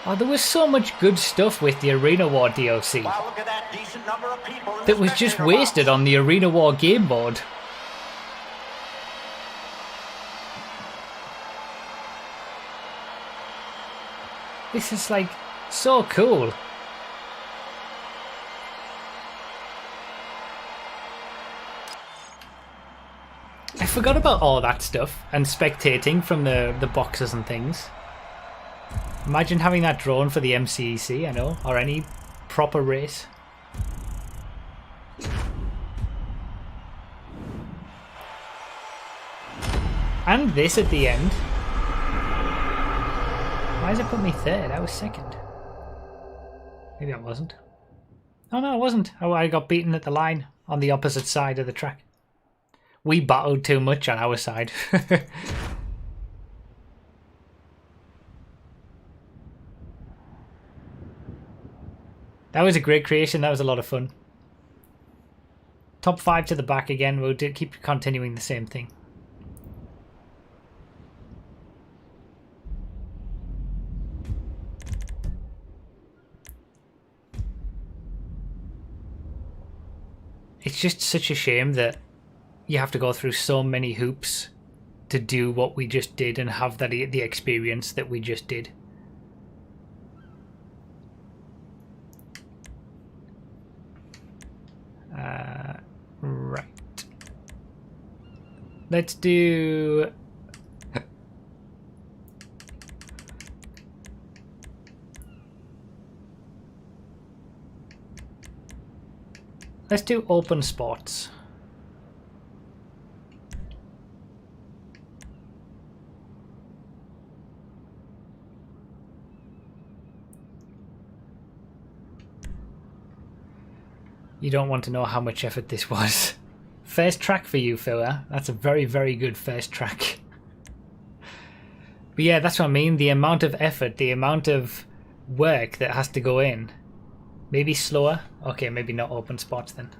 Oh, there was so much good stuff with the Arena War DLC Wow, look at that decent number of people in that the was just spectator wasted box. on the Arena War game mode. This is like so cool. I forgot about all that stuff and spectating from the boxes and things. Imagine having that drawn for the MCEC, I know, or any proper race. And this at the end. Why does it put me third? I was second. Maybe I wasn't. Oh no, I wasn't. Oh, I got beaten at the line on the opposite side of the track. We battled too much on our side. That was a great creation. That was a lot of fun. Top 5 to the back again. We'll keep continuing the same thing. It's just such a shame that you have to go through so many hoops to do what we just did and have that the experience that we just did. Right. Let's do... Let's do open spots. You don't want to know how much effort this was. First track for you, Phil. That's a very, very good first track. But yeah, that's what I mean. The amount of effort, the amount of work that has to go in. Maybe slower. Okay, maybe not open spots then.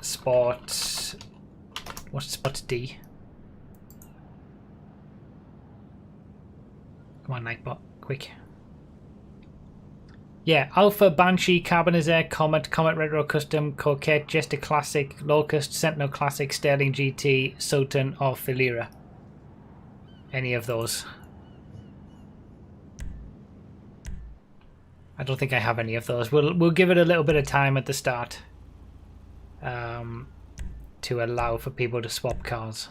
Spots. What's spots D? Come on, Nightbot, quick. Yeah, Alpha, Banshee, Carbonizer, Comet, Comet Retro Custom, Coquette, Jester Classic, Locust, Sentinel Classic, Sterling GT, Sultan, or Philira. Any of those. I don't think I have any of those. We'll give it a little bit of time at the start to allow for people to swap cars.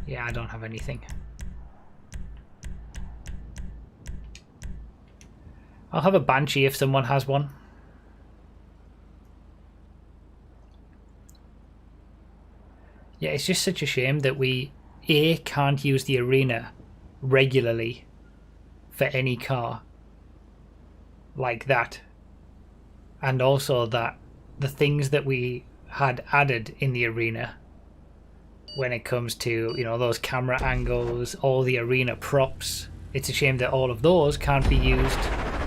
Yeah, I don't have anything. I'll have a Banshee if someone has one. Yeah, it's just such a shame that we can't use the arena regularly for any car like that, and also that the things that we had added in the arena when it comes to, you know, those camera angles, all the arena props. It's a shame that all of those can't be used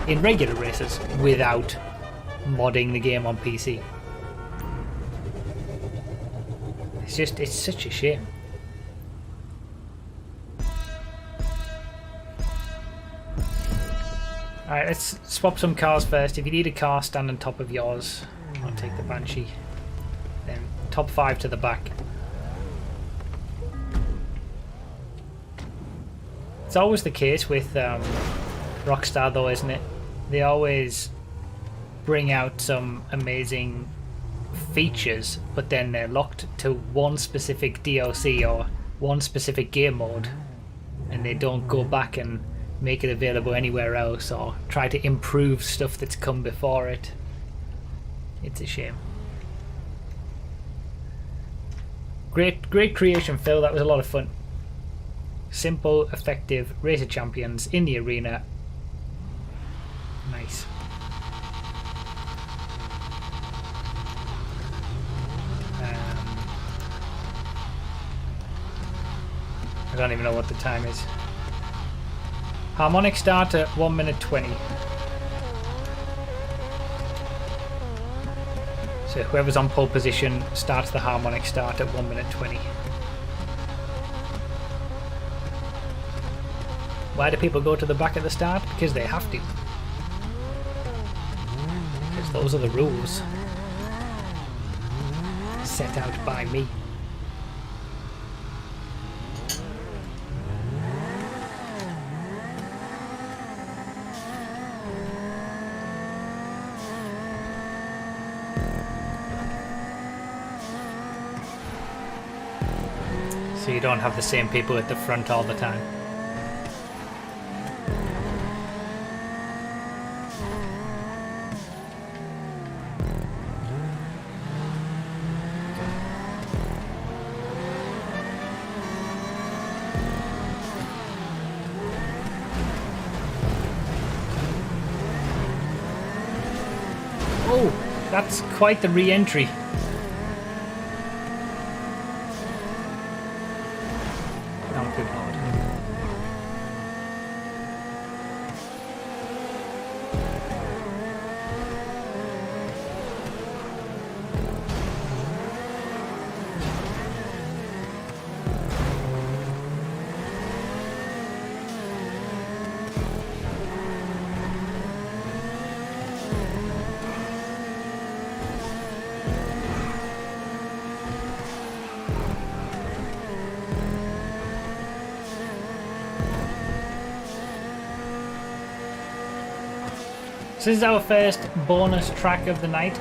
in regular races without modding the game on PC. It's such a shame. Alright, let's swap some cars first. If you need a car, stand on top of yours. I'll take the Banshee. Then top 5 to the back. It's always the case with Rockstar though, isn't it? They always bring out some amazing features, but then they're locked to one specific DLC or one specific game mode, and they don't go back and make it available anywhere else or try to improve stuff that's come before it. It's a shame. Great creation, Phil. That was a lot of fun. Simple, effective racer champions in the arena. Nice. I don't even know what the time is. Harmonic start at 1 minute 20. So whoever's on pole position starts the harmonic start at 1 minute 20. Why do people go to the back at the start? Because they have to. Because those are the rules set out by me. So you don't have the same people at the front all the time. Oh, that's quite the re-entry. So this is our first bonus track of the night.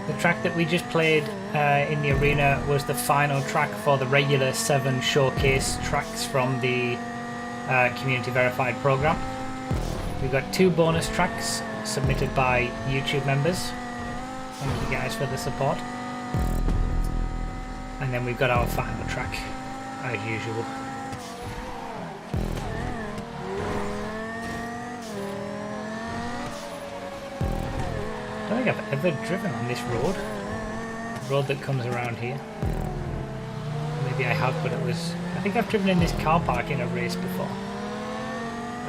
The track that we just played in the arena was the final track for the regular 7 showcase tracks from the community verified program. We've got 2 bonus tracks submitted by YouTube members. Thank you guys for the support. And then we've got our final track as usual. I don't think I've ever driven on this road that comes around here. Maybe I have, but I think I've driven in this car park in a race before.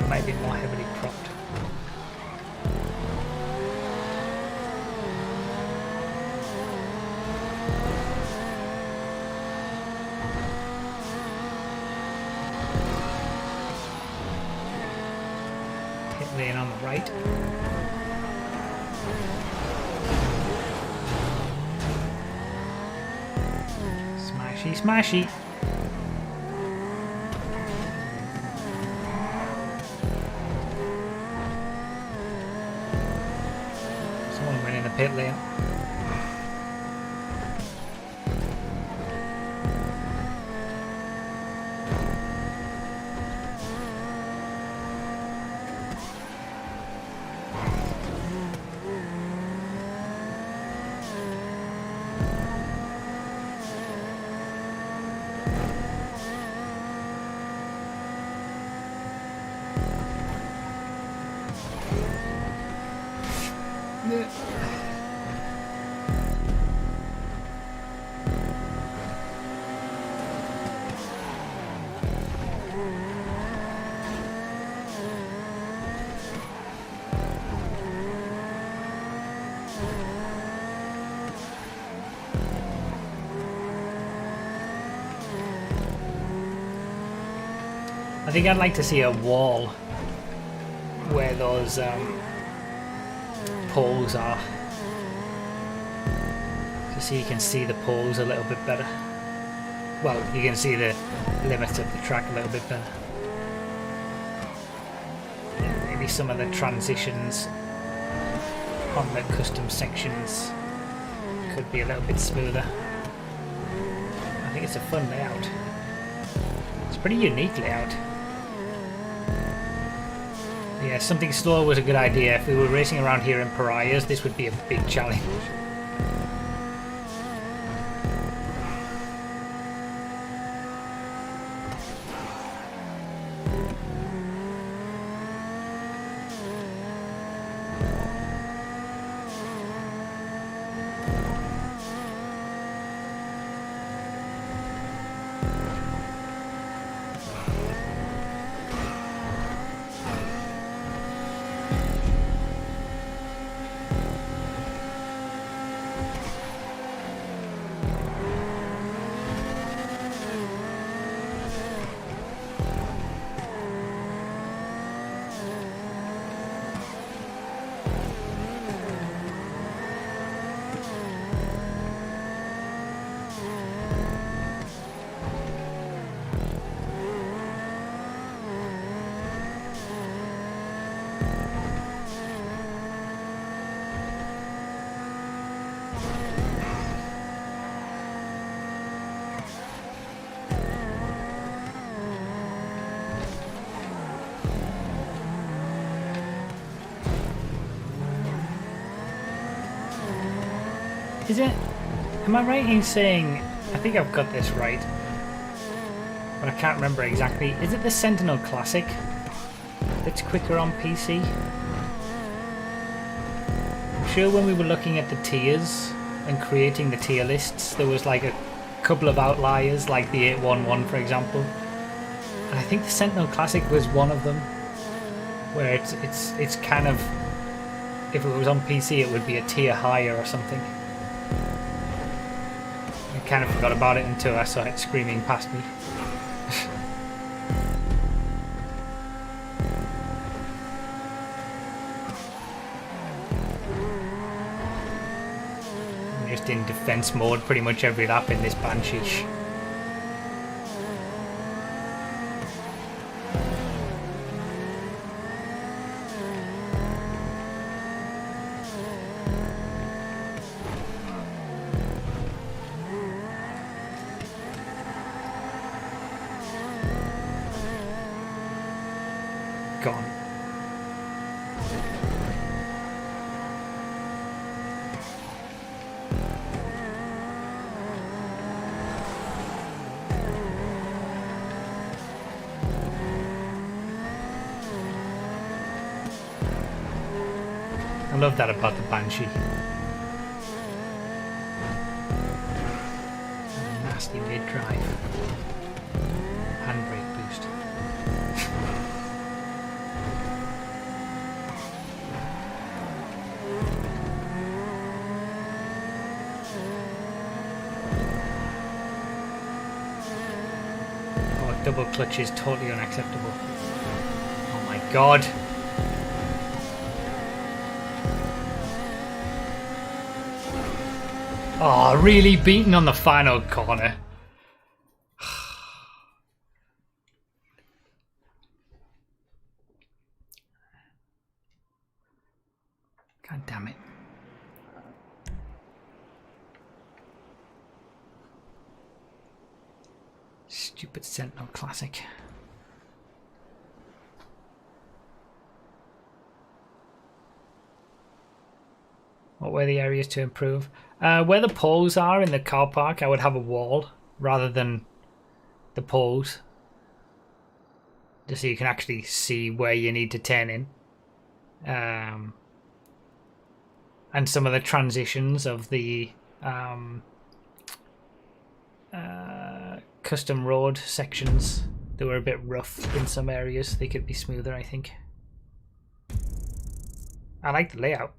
It might be more heavily cropped. Hit lane on the right. Smashy. Someone went in the pit lane. I think I'd like to see a wall where those poles are, just so you can see the poles a little bit better. Well, you can see the limits of the track a little bit better. And maybe some of the transitions on the custom sections could be a little bit smoother. I think it's a fun layout. It's a pretty unique layout. Yeah, something slower was a good idea. If we were racing around here in Pariahs, this would be a big challenge. Is it? Am I right in saying? I think I've got this right, but I can't remember exactly. Is it the Sentinel Classic that's quicker on PC? I'm sure when we were looking at the tiers and creating the tier lists, there was like a couple of outliers, like the 811, for example. And I think the Sentinel Classic was one of them, where it's kind of, if it was on PC, it would be a tier higher or something. I kind of forgot about it until I saw it screaming past me. I'm just in defense mode pretty much every lap in this Banshee. Gone. I love that about the Banshee. Nasty mid-drive. Handbrake boost. Double clutch is totally unacceptable. Oh my god. Oh, really beaten on the final corner. God damn it. Stupid Sentinel Classic. What were the areas to improve? Where the poles are in the car park, I would have a wall rather than the poles, just so you can actually see where you need to turn in. And some of the transitions of the custom road sections, they were a bit rough in some areas. They could be smoother, I think. I like the layout.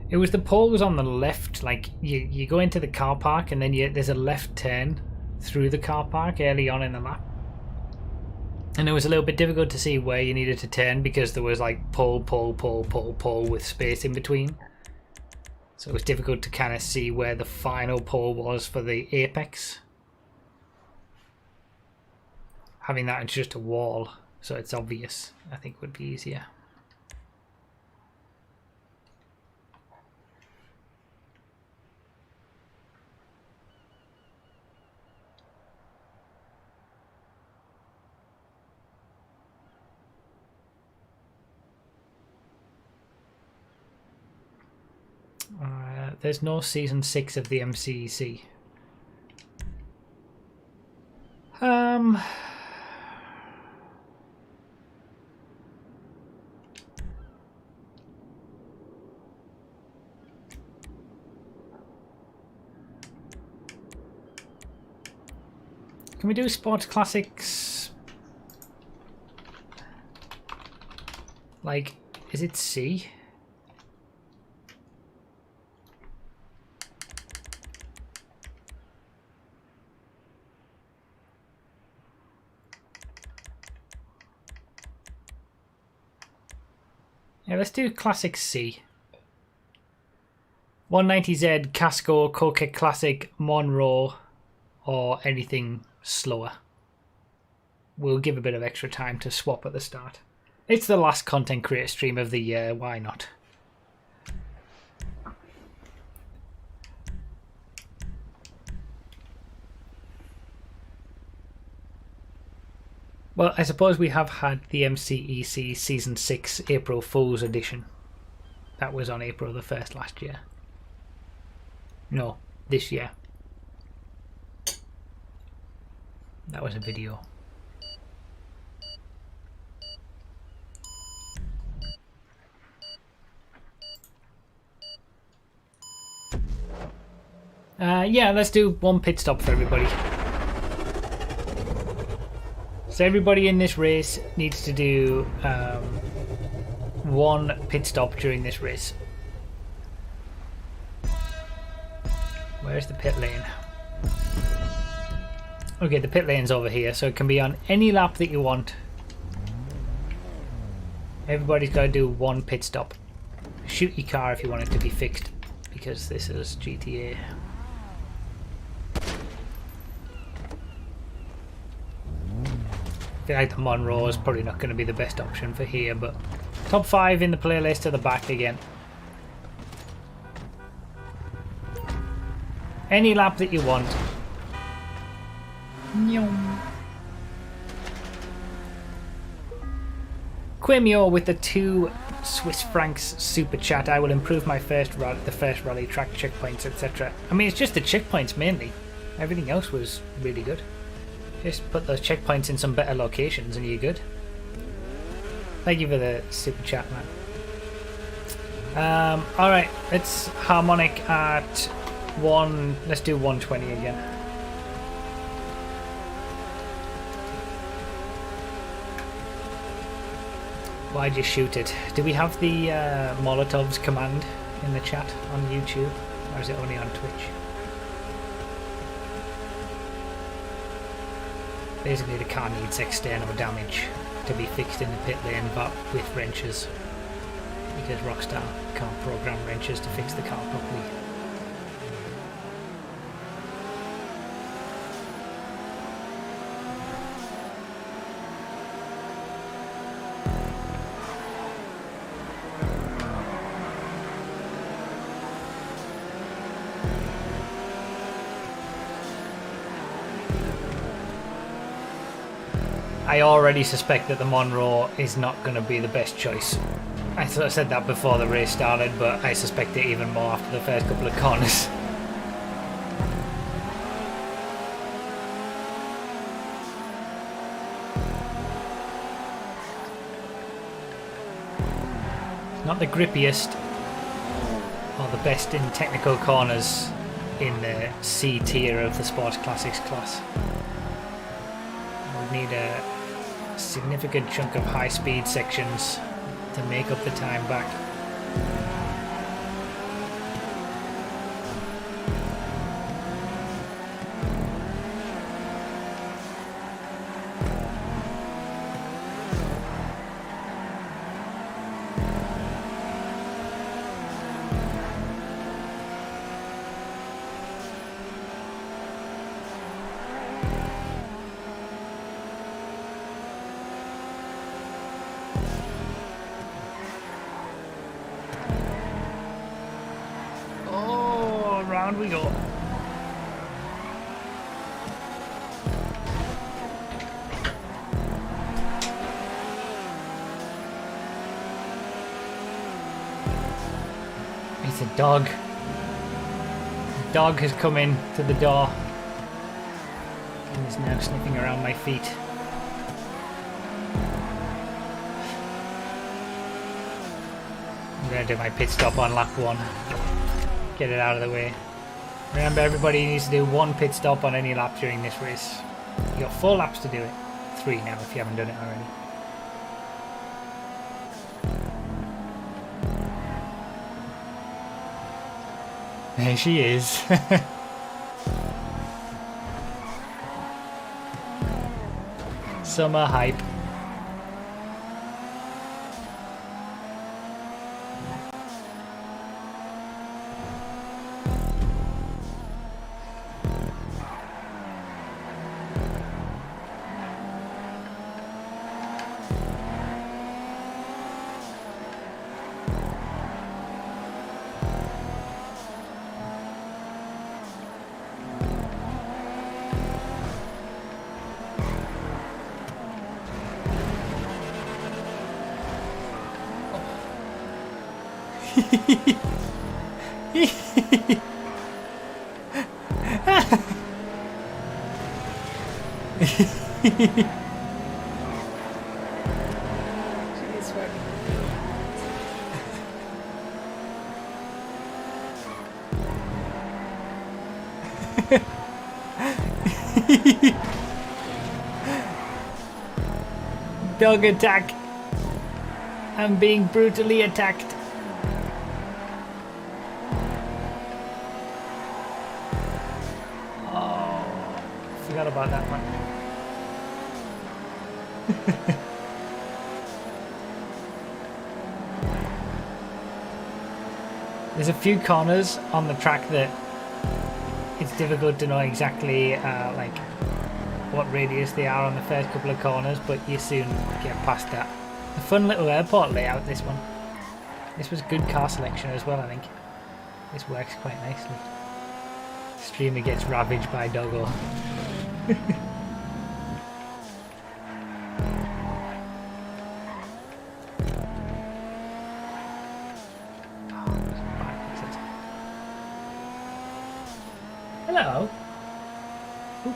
It was the poles on the left, like you go into the car park and then there's a left turn through the car park early on in the lap. And it was a little bit difficult to see where you needed to turn because there was like pole with space in between. So it was difficult to kind of see where the final pole was for the apex. Having that as just a wall, so it's obvious, I think would be easier. There's no season 6 of the MCEC. Can we do sports classics? Like, is it C? Yeah, let's do Classic C. 190Z, Casco, Coquette Classic, Monroe, or anything slower. We'll give a bit of extra time to swap at the start. It's the last content creator stream of the year, why not? Well, I suppose we have had the MCEC Season 6 April Fool's Edition. That was on April the 1st last year. No, this year. That was a video. Yeah, let's do one pit stop for everybody. So everybody in this race needs to do one pit stop during this race. Where's the pit lane? Okay, the pit lane's over here, so it can be on any lap that you want. Everybody's got to do one pit stop. Shoot your car if you want it to be fixed, because this is GTA. I feel like the Monroe is probably not going to be the best option for here, but top 5 in the playlist to the back again. Any lap that you want. Quimio with the 2 Swiss francs super chat. I will improve my the first rally track checkpoints, etc. I mean, it's just the checkpoints mainly. Everything else was really good. Just put those checkpoints in some better locations and you're good. Thank you for the super chat, man. Alright, let's harmonic at 1. Let's do 120 again. Why'd you shoot it? Do we have the Molotovs command in the chat on YouTube? Or is it only on Twitch? Basically the car needs external damage to be fixed in the pit lane, but with wrenches. Because Rockstar can't program wrenches to fix the car properly. I already suspect that the Monroe is not going to be the best choice. I sort of said that before the race started, but I suspect it even more after the first couple of corners. It's not the grippiest or the best in technical corners in the C tier of the Sports Classics class. We'll need a significant chunk of high speed sections to make up the time back. Bingo. It's a dog. The dog has come in to the door and is now sniffing around my feet. I'm going to do my pit stop on lap 1. Get it out of the way. Remember, everybody needs to do 1 pit stop on any lap during this race. You got 4 laps to do it. 3 now if you haven't done it already. There she is. Summer hype. Dog attack. I'm being brutally attacked. Oh, forgot about that one. There's a few corners on the track that it's difficult to know exactly like what radius they are on the first couple of corners, but you soon get past that. A fun little airport layout, this one. This was good car selection as well, I think. This works quite nicely. Streamer gets ravaged by doggo. Hello. Oop.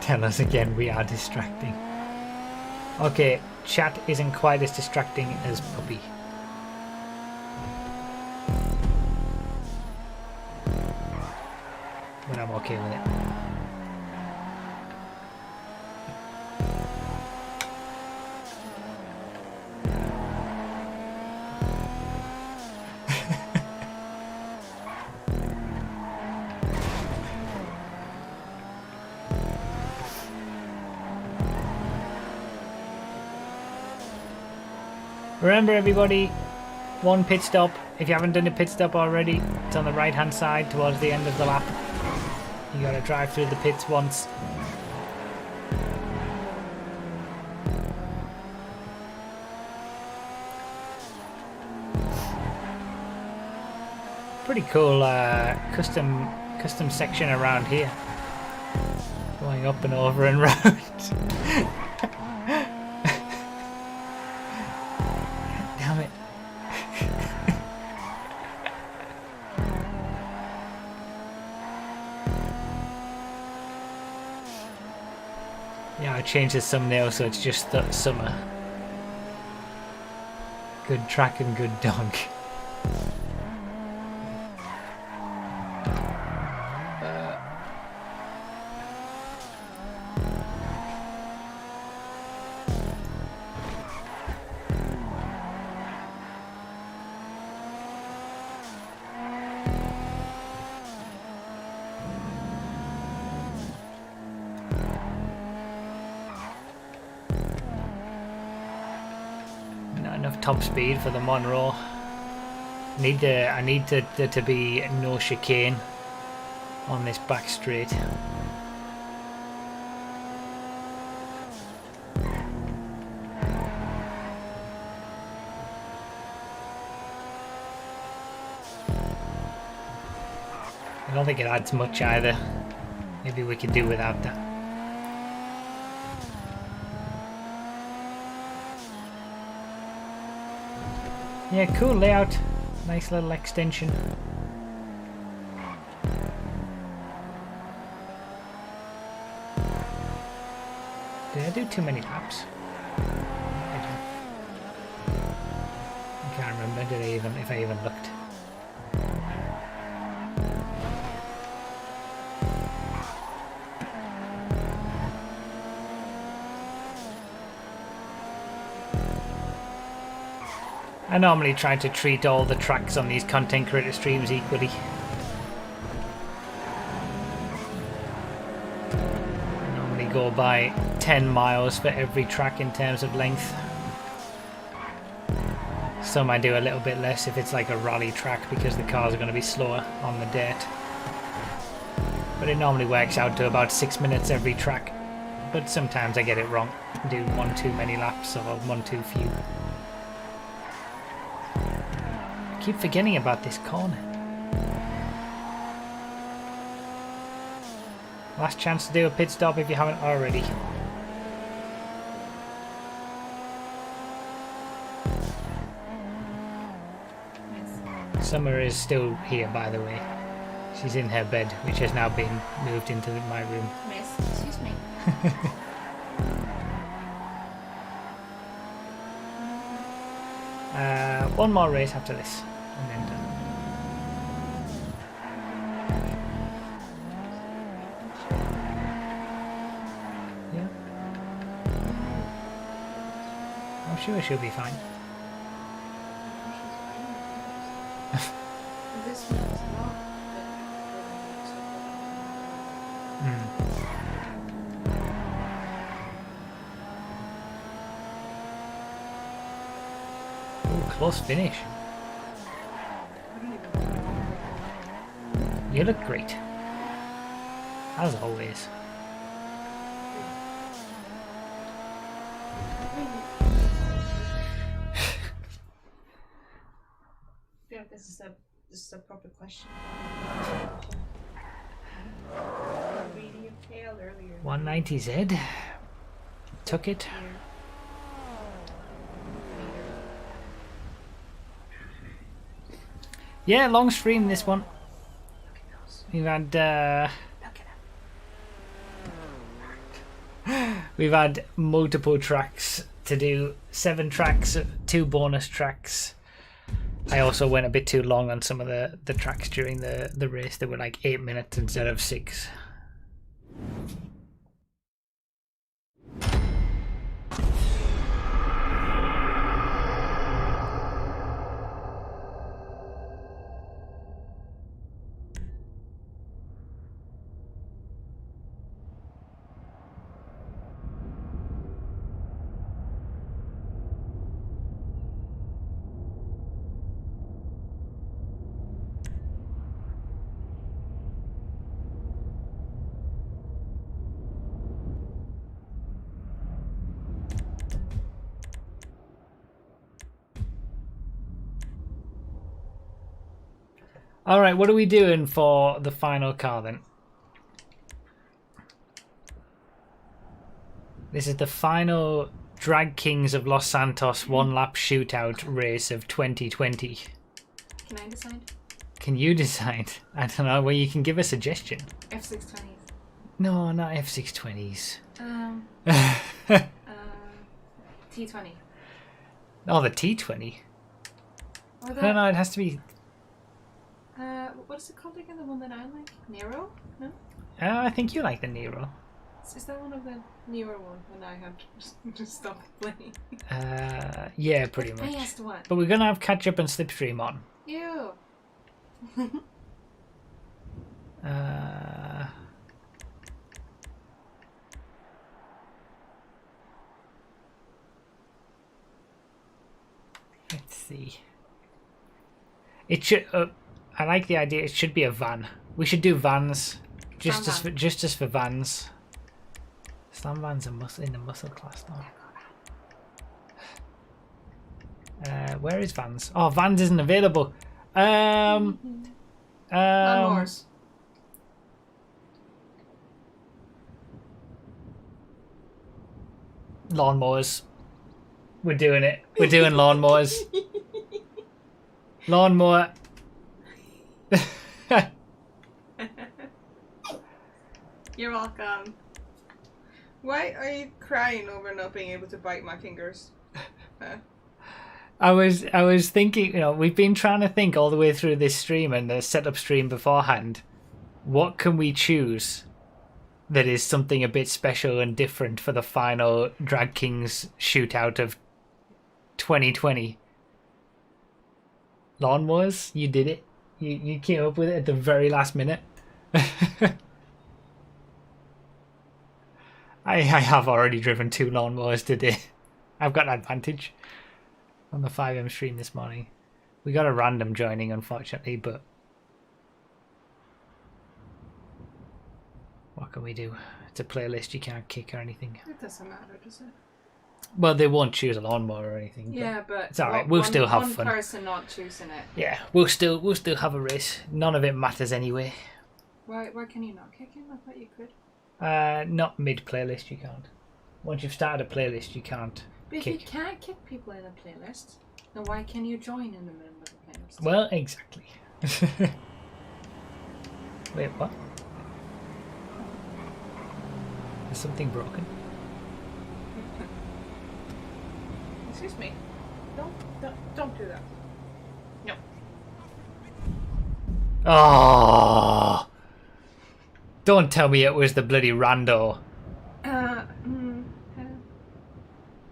Tell us again, we are distracting. Okay, chat isn't quite as distracting as puppy. But I'm okay with it. Remember everybody, 1 pit stop. If you haven't done a pit stop already, it's on the right hand side towards the end of the lap. You gotta drive through the pits once. Pretty cool custom section around here. Going up and over and round. Damn it. Yeah, I changed the thumbnail so it's just that summer. Good track and good dog. Not enough top speed for the Monroe. I need there to be no chicane on this back straight. I don't think it adds much either. Maybe we could do without that. Yeah, cool layout. Nice little extension. Did I do too many laps? I can't remember. Did I even, if I even looked? I normally try to treat all the tracks on these content creator streams equally. I normally go by 10 miles for every track in terms of length. Some I do a little bit less if it's like a rally track because the cars are going to be slower on the dirt. But it normally works out to about 6 minutes every track. But sometimes I get it wrong. Do one too many laps or one too few. Keep forgetting about this corner. Last chance to do a pit stop if you haven't already. Summer is still here, by the way. She's in her bed, which has now been moved into my room. Miss, excuse me. One more race after this. And then done. Yeah. I'm sure she'll be fine. This one's not. Ooh, close finish. You look great. As always. I feel like this is a proper question. 190Z. Took it. Yeah, long stream this one. We've had multiple tracks to do. 7 tracks, 2 bonus tracks. I also went a bit too long on some of the tracks during the race. They were like 8 minutes instead of 6. All right, what are we doing for the final car then? This is the final Drag Kings of Los Santos one-lap shootout race of 2020. Can I decide? Can you decide? I don't know. Well, you can give a suggestion. F620s. No, not F620s. T20. Oh, the T20. Or the, No, it has to be... what is it called again? The one that I like? Nero? No? I think you like the Nero. Is that one of the newer one when I have to stop playing? Yeah, pretty The much. highest one. But we're going to have catch up and slipstream on. Ew. Let's see. It should. I like the idea. It should be a van. We should do vans, just as for vans. Slam vans are in the muscle class now. Where is vans? Oh, vans isn't available. Lawnmowers. Lawnmowers. We're doing it. We're doing lawnmowers. Lawnmower. You're welcome. Why are you crying over not being able to bite my fingers? I was thinking, you know, we've been trying to think all the way through this stream and the setup stream beforehand. What can we choose that is something a bit special and different for the final Drag Kings shootout of 2020? Lawnmowers? You did it. You came up with it at the very last minute. I have already driven 2 lawnmowers today. I've got an advantage on the 5M stream this morning. We got a random joining, unfortunately, but what can we do? It's a playlist, you can't kick or anything. It doesn't matter, does it? Well, they won't choose a lawnmower or anything. Yeah, but it's alright. We'll still have fun. One person not choosing it. Yeah, we'll still have a race. None of it matters anyway. Why can you not kick him? I thought you could. Not mid-playlist, you can't. Once you've started a playlist, you can't But kick. if you can't kick people in a playlist, then why can you join in the middle of the playlist? Well, exactly. Wait, what? Is something broken? Excuse me. Don't do that. No. Oh! Don't tell me it was the bloody rando.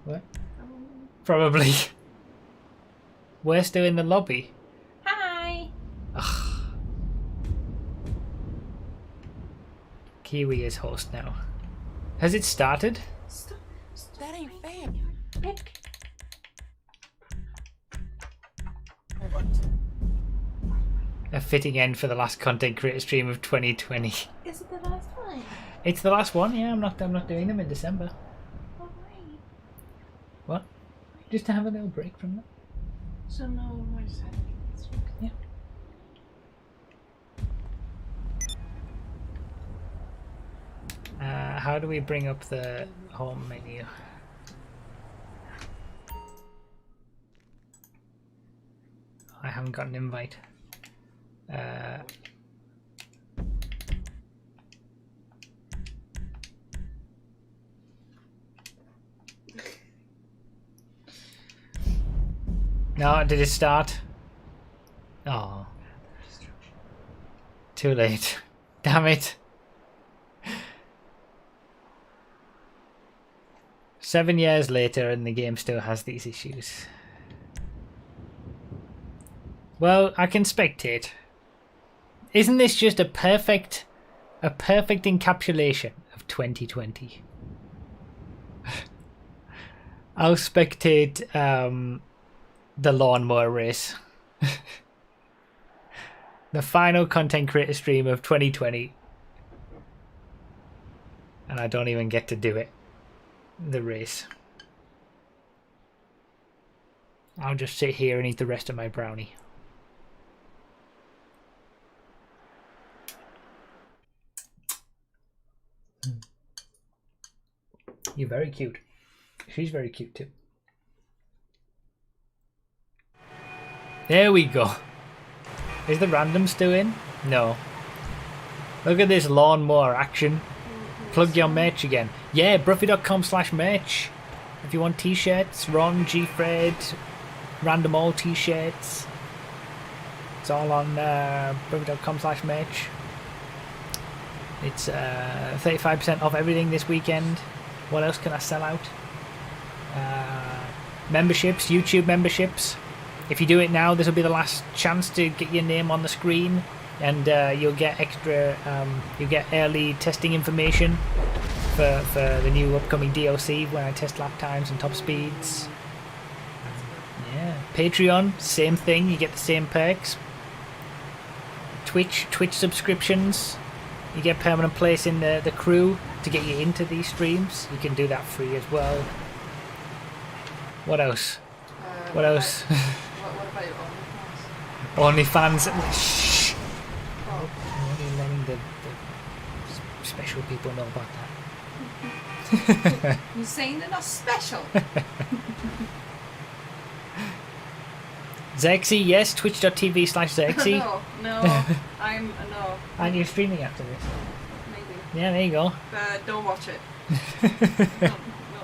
What? Probably. We're still in the lobby. Hi. Ugh. Kiwi is host now. Has it started? Stop. That ain't fair. A fitting end for the last content creator stream of 2020. Is it the last one? It's the last one, yeah. I'm not doing them in December. Oh, wait. What? Just to have a little break from them. So no more sad. Yeah. How do we bring up the home menu? I haven't got an invite. No, did it start? Oh. Too late. Damn it. 7 years later and the game still has these issues. Well, I can spectate. Isn't this just a perfect encapsulation of 2020? I'll spectate the lawnmower race. The final content creator stream of 2020. And I don't even get to do it. The race. I'll just sit here and eat the rest of my brownie. You're very cute. She's very cute too. There we go. Is the random still in? No. Look at this lawnmower action. Plug your merch again. Yeah, bruffy.com/merch. If you want t-shirts, Ron, G-Fred, Random All t-shirts. It's all on bruffy.com/merch. It's 35% off everything this weekend. What else can I sell out? Memberships, YouTube memberships. If you do it now, this will be the last chance to get your name on the screen, and you'll get extra. You get early testing information for the new upcoming DLC when I test lap times and top speeds. Yeah. Patreon, same thing. You get the same perks. Twitch subscriptions. You get permanent place in the crew to get you into these streams. You can do that free as well. What else? What else? What about your OnlyFans? OnlyFans. Shh. Oh. I'm only letting the special people know about that. You're saying they're not special. Zexy, yes, twitch.tv/Zexy. No. Aren't you streaming after this? Maybe. Yeah, there you go. Don't watch it. No,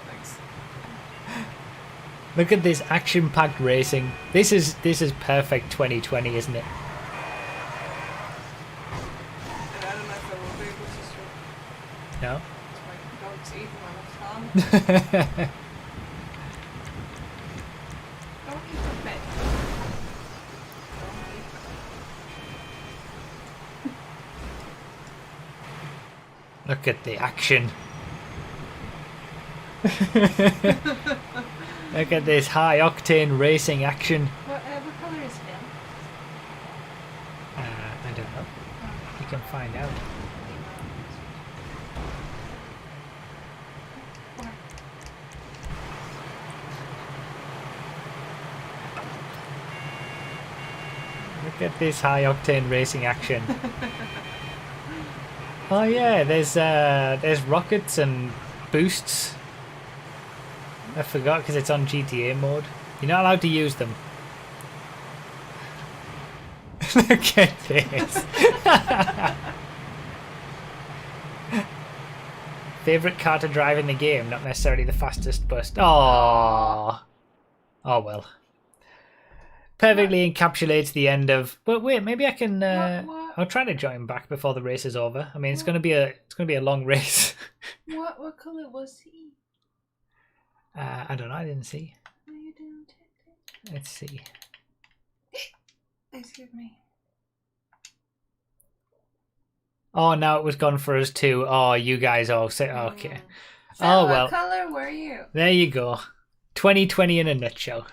thanks. Look at this action-packed racing. This is perfect 2020, isn't it? I don't know if I will be able to stream. No? It's my dog's eating my thumb. Don't eat the bed. Look at the action. Look at this high-octane racing action. What colour is it? I don't know. You can find out. Look at this high-octane racing action. Oh yeah, there's rockets and boosts. I forgot because it's on GTA mode. You're not allowed to use them. Look at this. Favorite car to drive in the game, not necessarily the fastest bus. Oh well. Perfectly encapsulates the end of. But wait, maybe I can. What? I'll try to join back before the race is over. I mean, it's gonna be a long race. What colour was he? I don't know. I didn't see. No, you didn't. Let's see. Excuse me. Oh, now it was gone for us too. Oh, you guys all say okay. So Oh well. What colour were you? There you go. 2020 in a nutshell.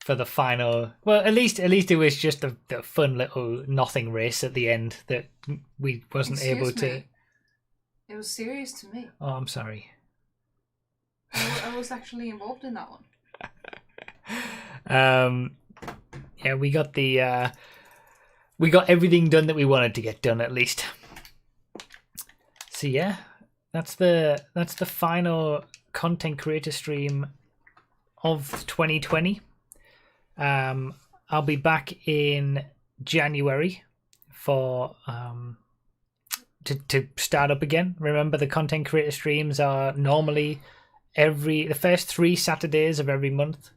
For the final, well, at least it was just the fun little nothing race at the end that we wasn't able to. Me. It was serious to me. Oh, I'm sorry. I was actually involved in that one. Yeah, we got everything done that we wanted to get done at least. So yeah, that's the final content creator stream of 2020. I'll be back in January for to start up again. Remember, the content creator streams are normally the first 3 Saturdays of every month.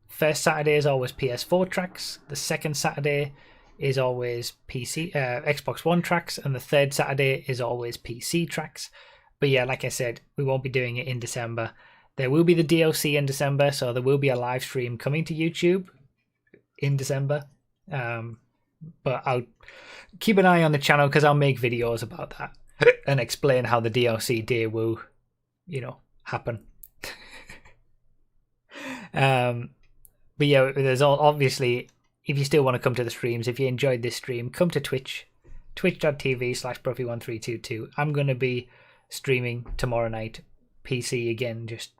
First Saturday is always PS4 tracks. The second Saturday is always Xbox One tracks, and the third Saturday is always PC tracks. But yeah, like I said, we won't be doing it in December. There will be the DLC in December, so there will be a live stream coming to YouTube in December. But I'll keep an eye on the channel because I'll make videos about that and explain how the DLC day will, happen. But yeah, there's obviously, if you still want to come to the streams, if you enjoyed this stream, come to Twitch, twitch.tv/Bruffy1322. I'm going to be streaming tomorrow night, PC again, just,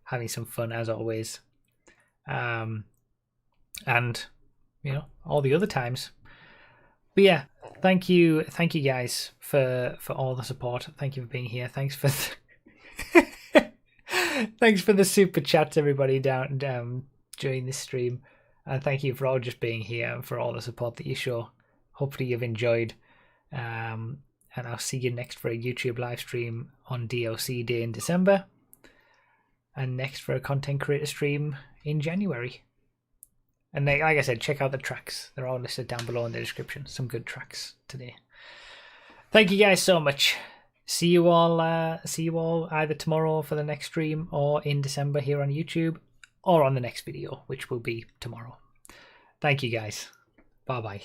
having some fun as always. And, all the other times. But yeah, thank you guys for all the support. Thank you for being here. Thanks for thanks for the super chats, everybody down during this stream, and thank you for all just being here and for all the support that you show. Hopefully you've enjoyed, and I'll see you next for a YouTube live stream on DLC Day in December, and next for a content creator stream in January. And like I said, check out the tracks. They're all listed down below in the description. Some good tracks today. Thank you guys so much. See you all either tomorrow for the next stream or in December here on YouTube or on the next video, which will be tomorrow. Thank you guys. Bye bye.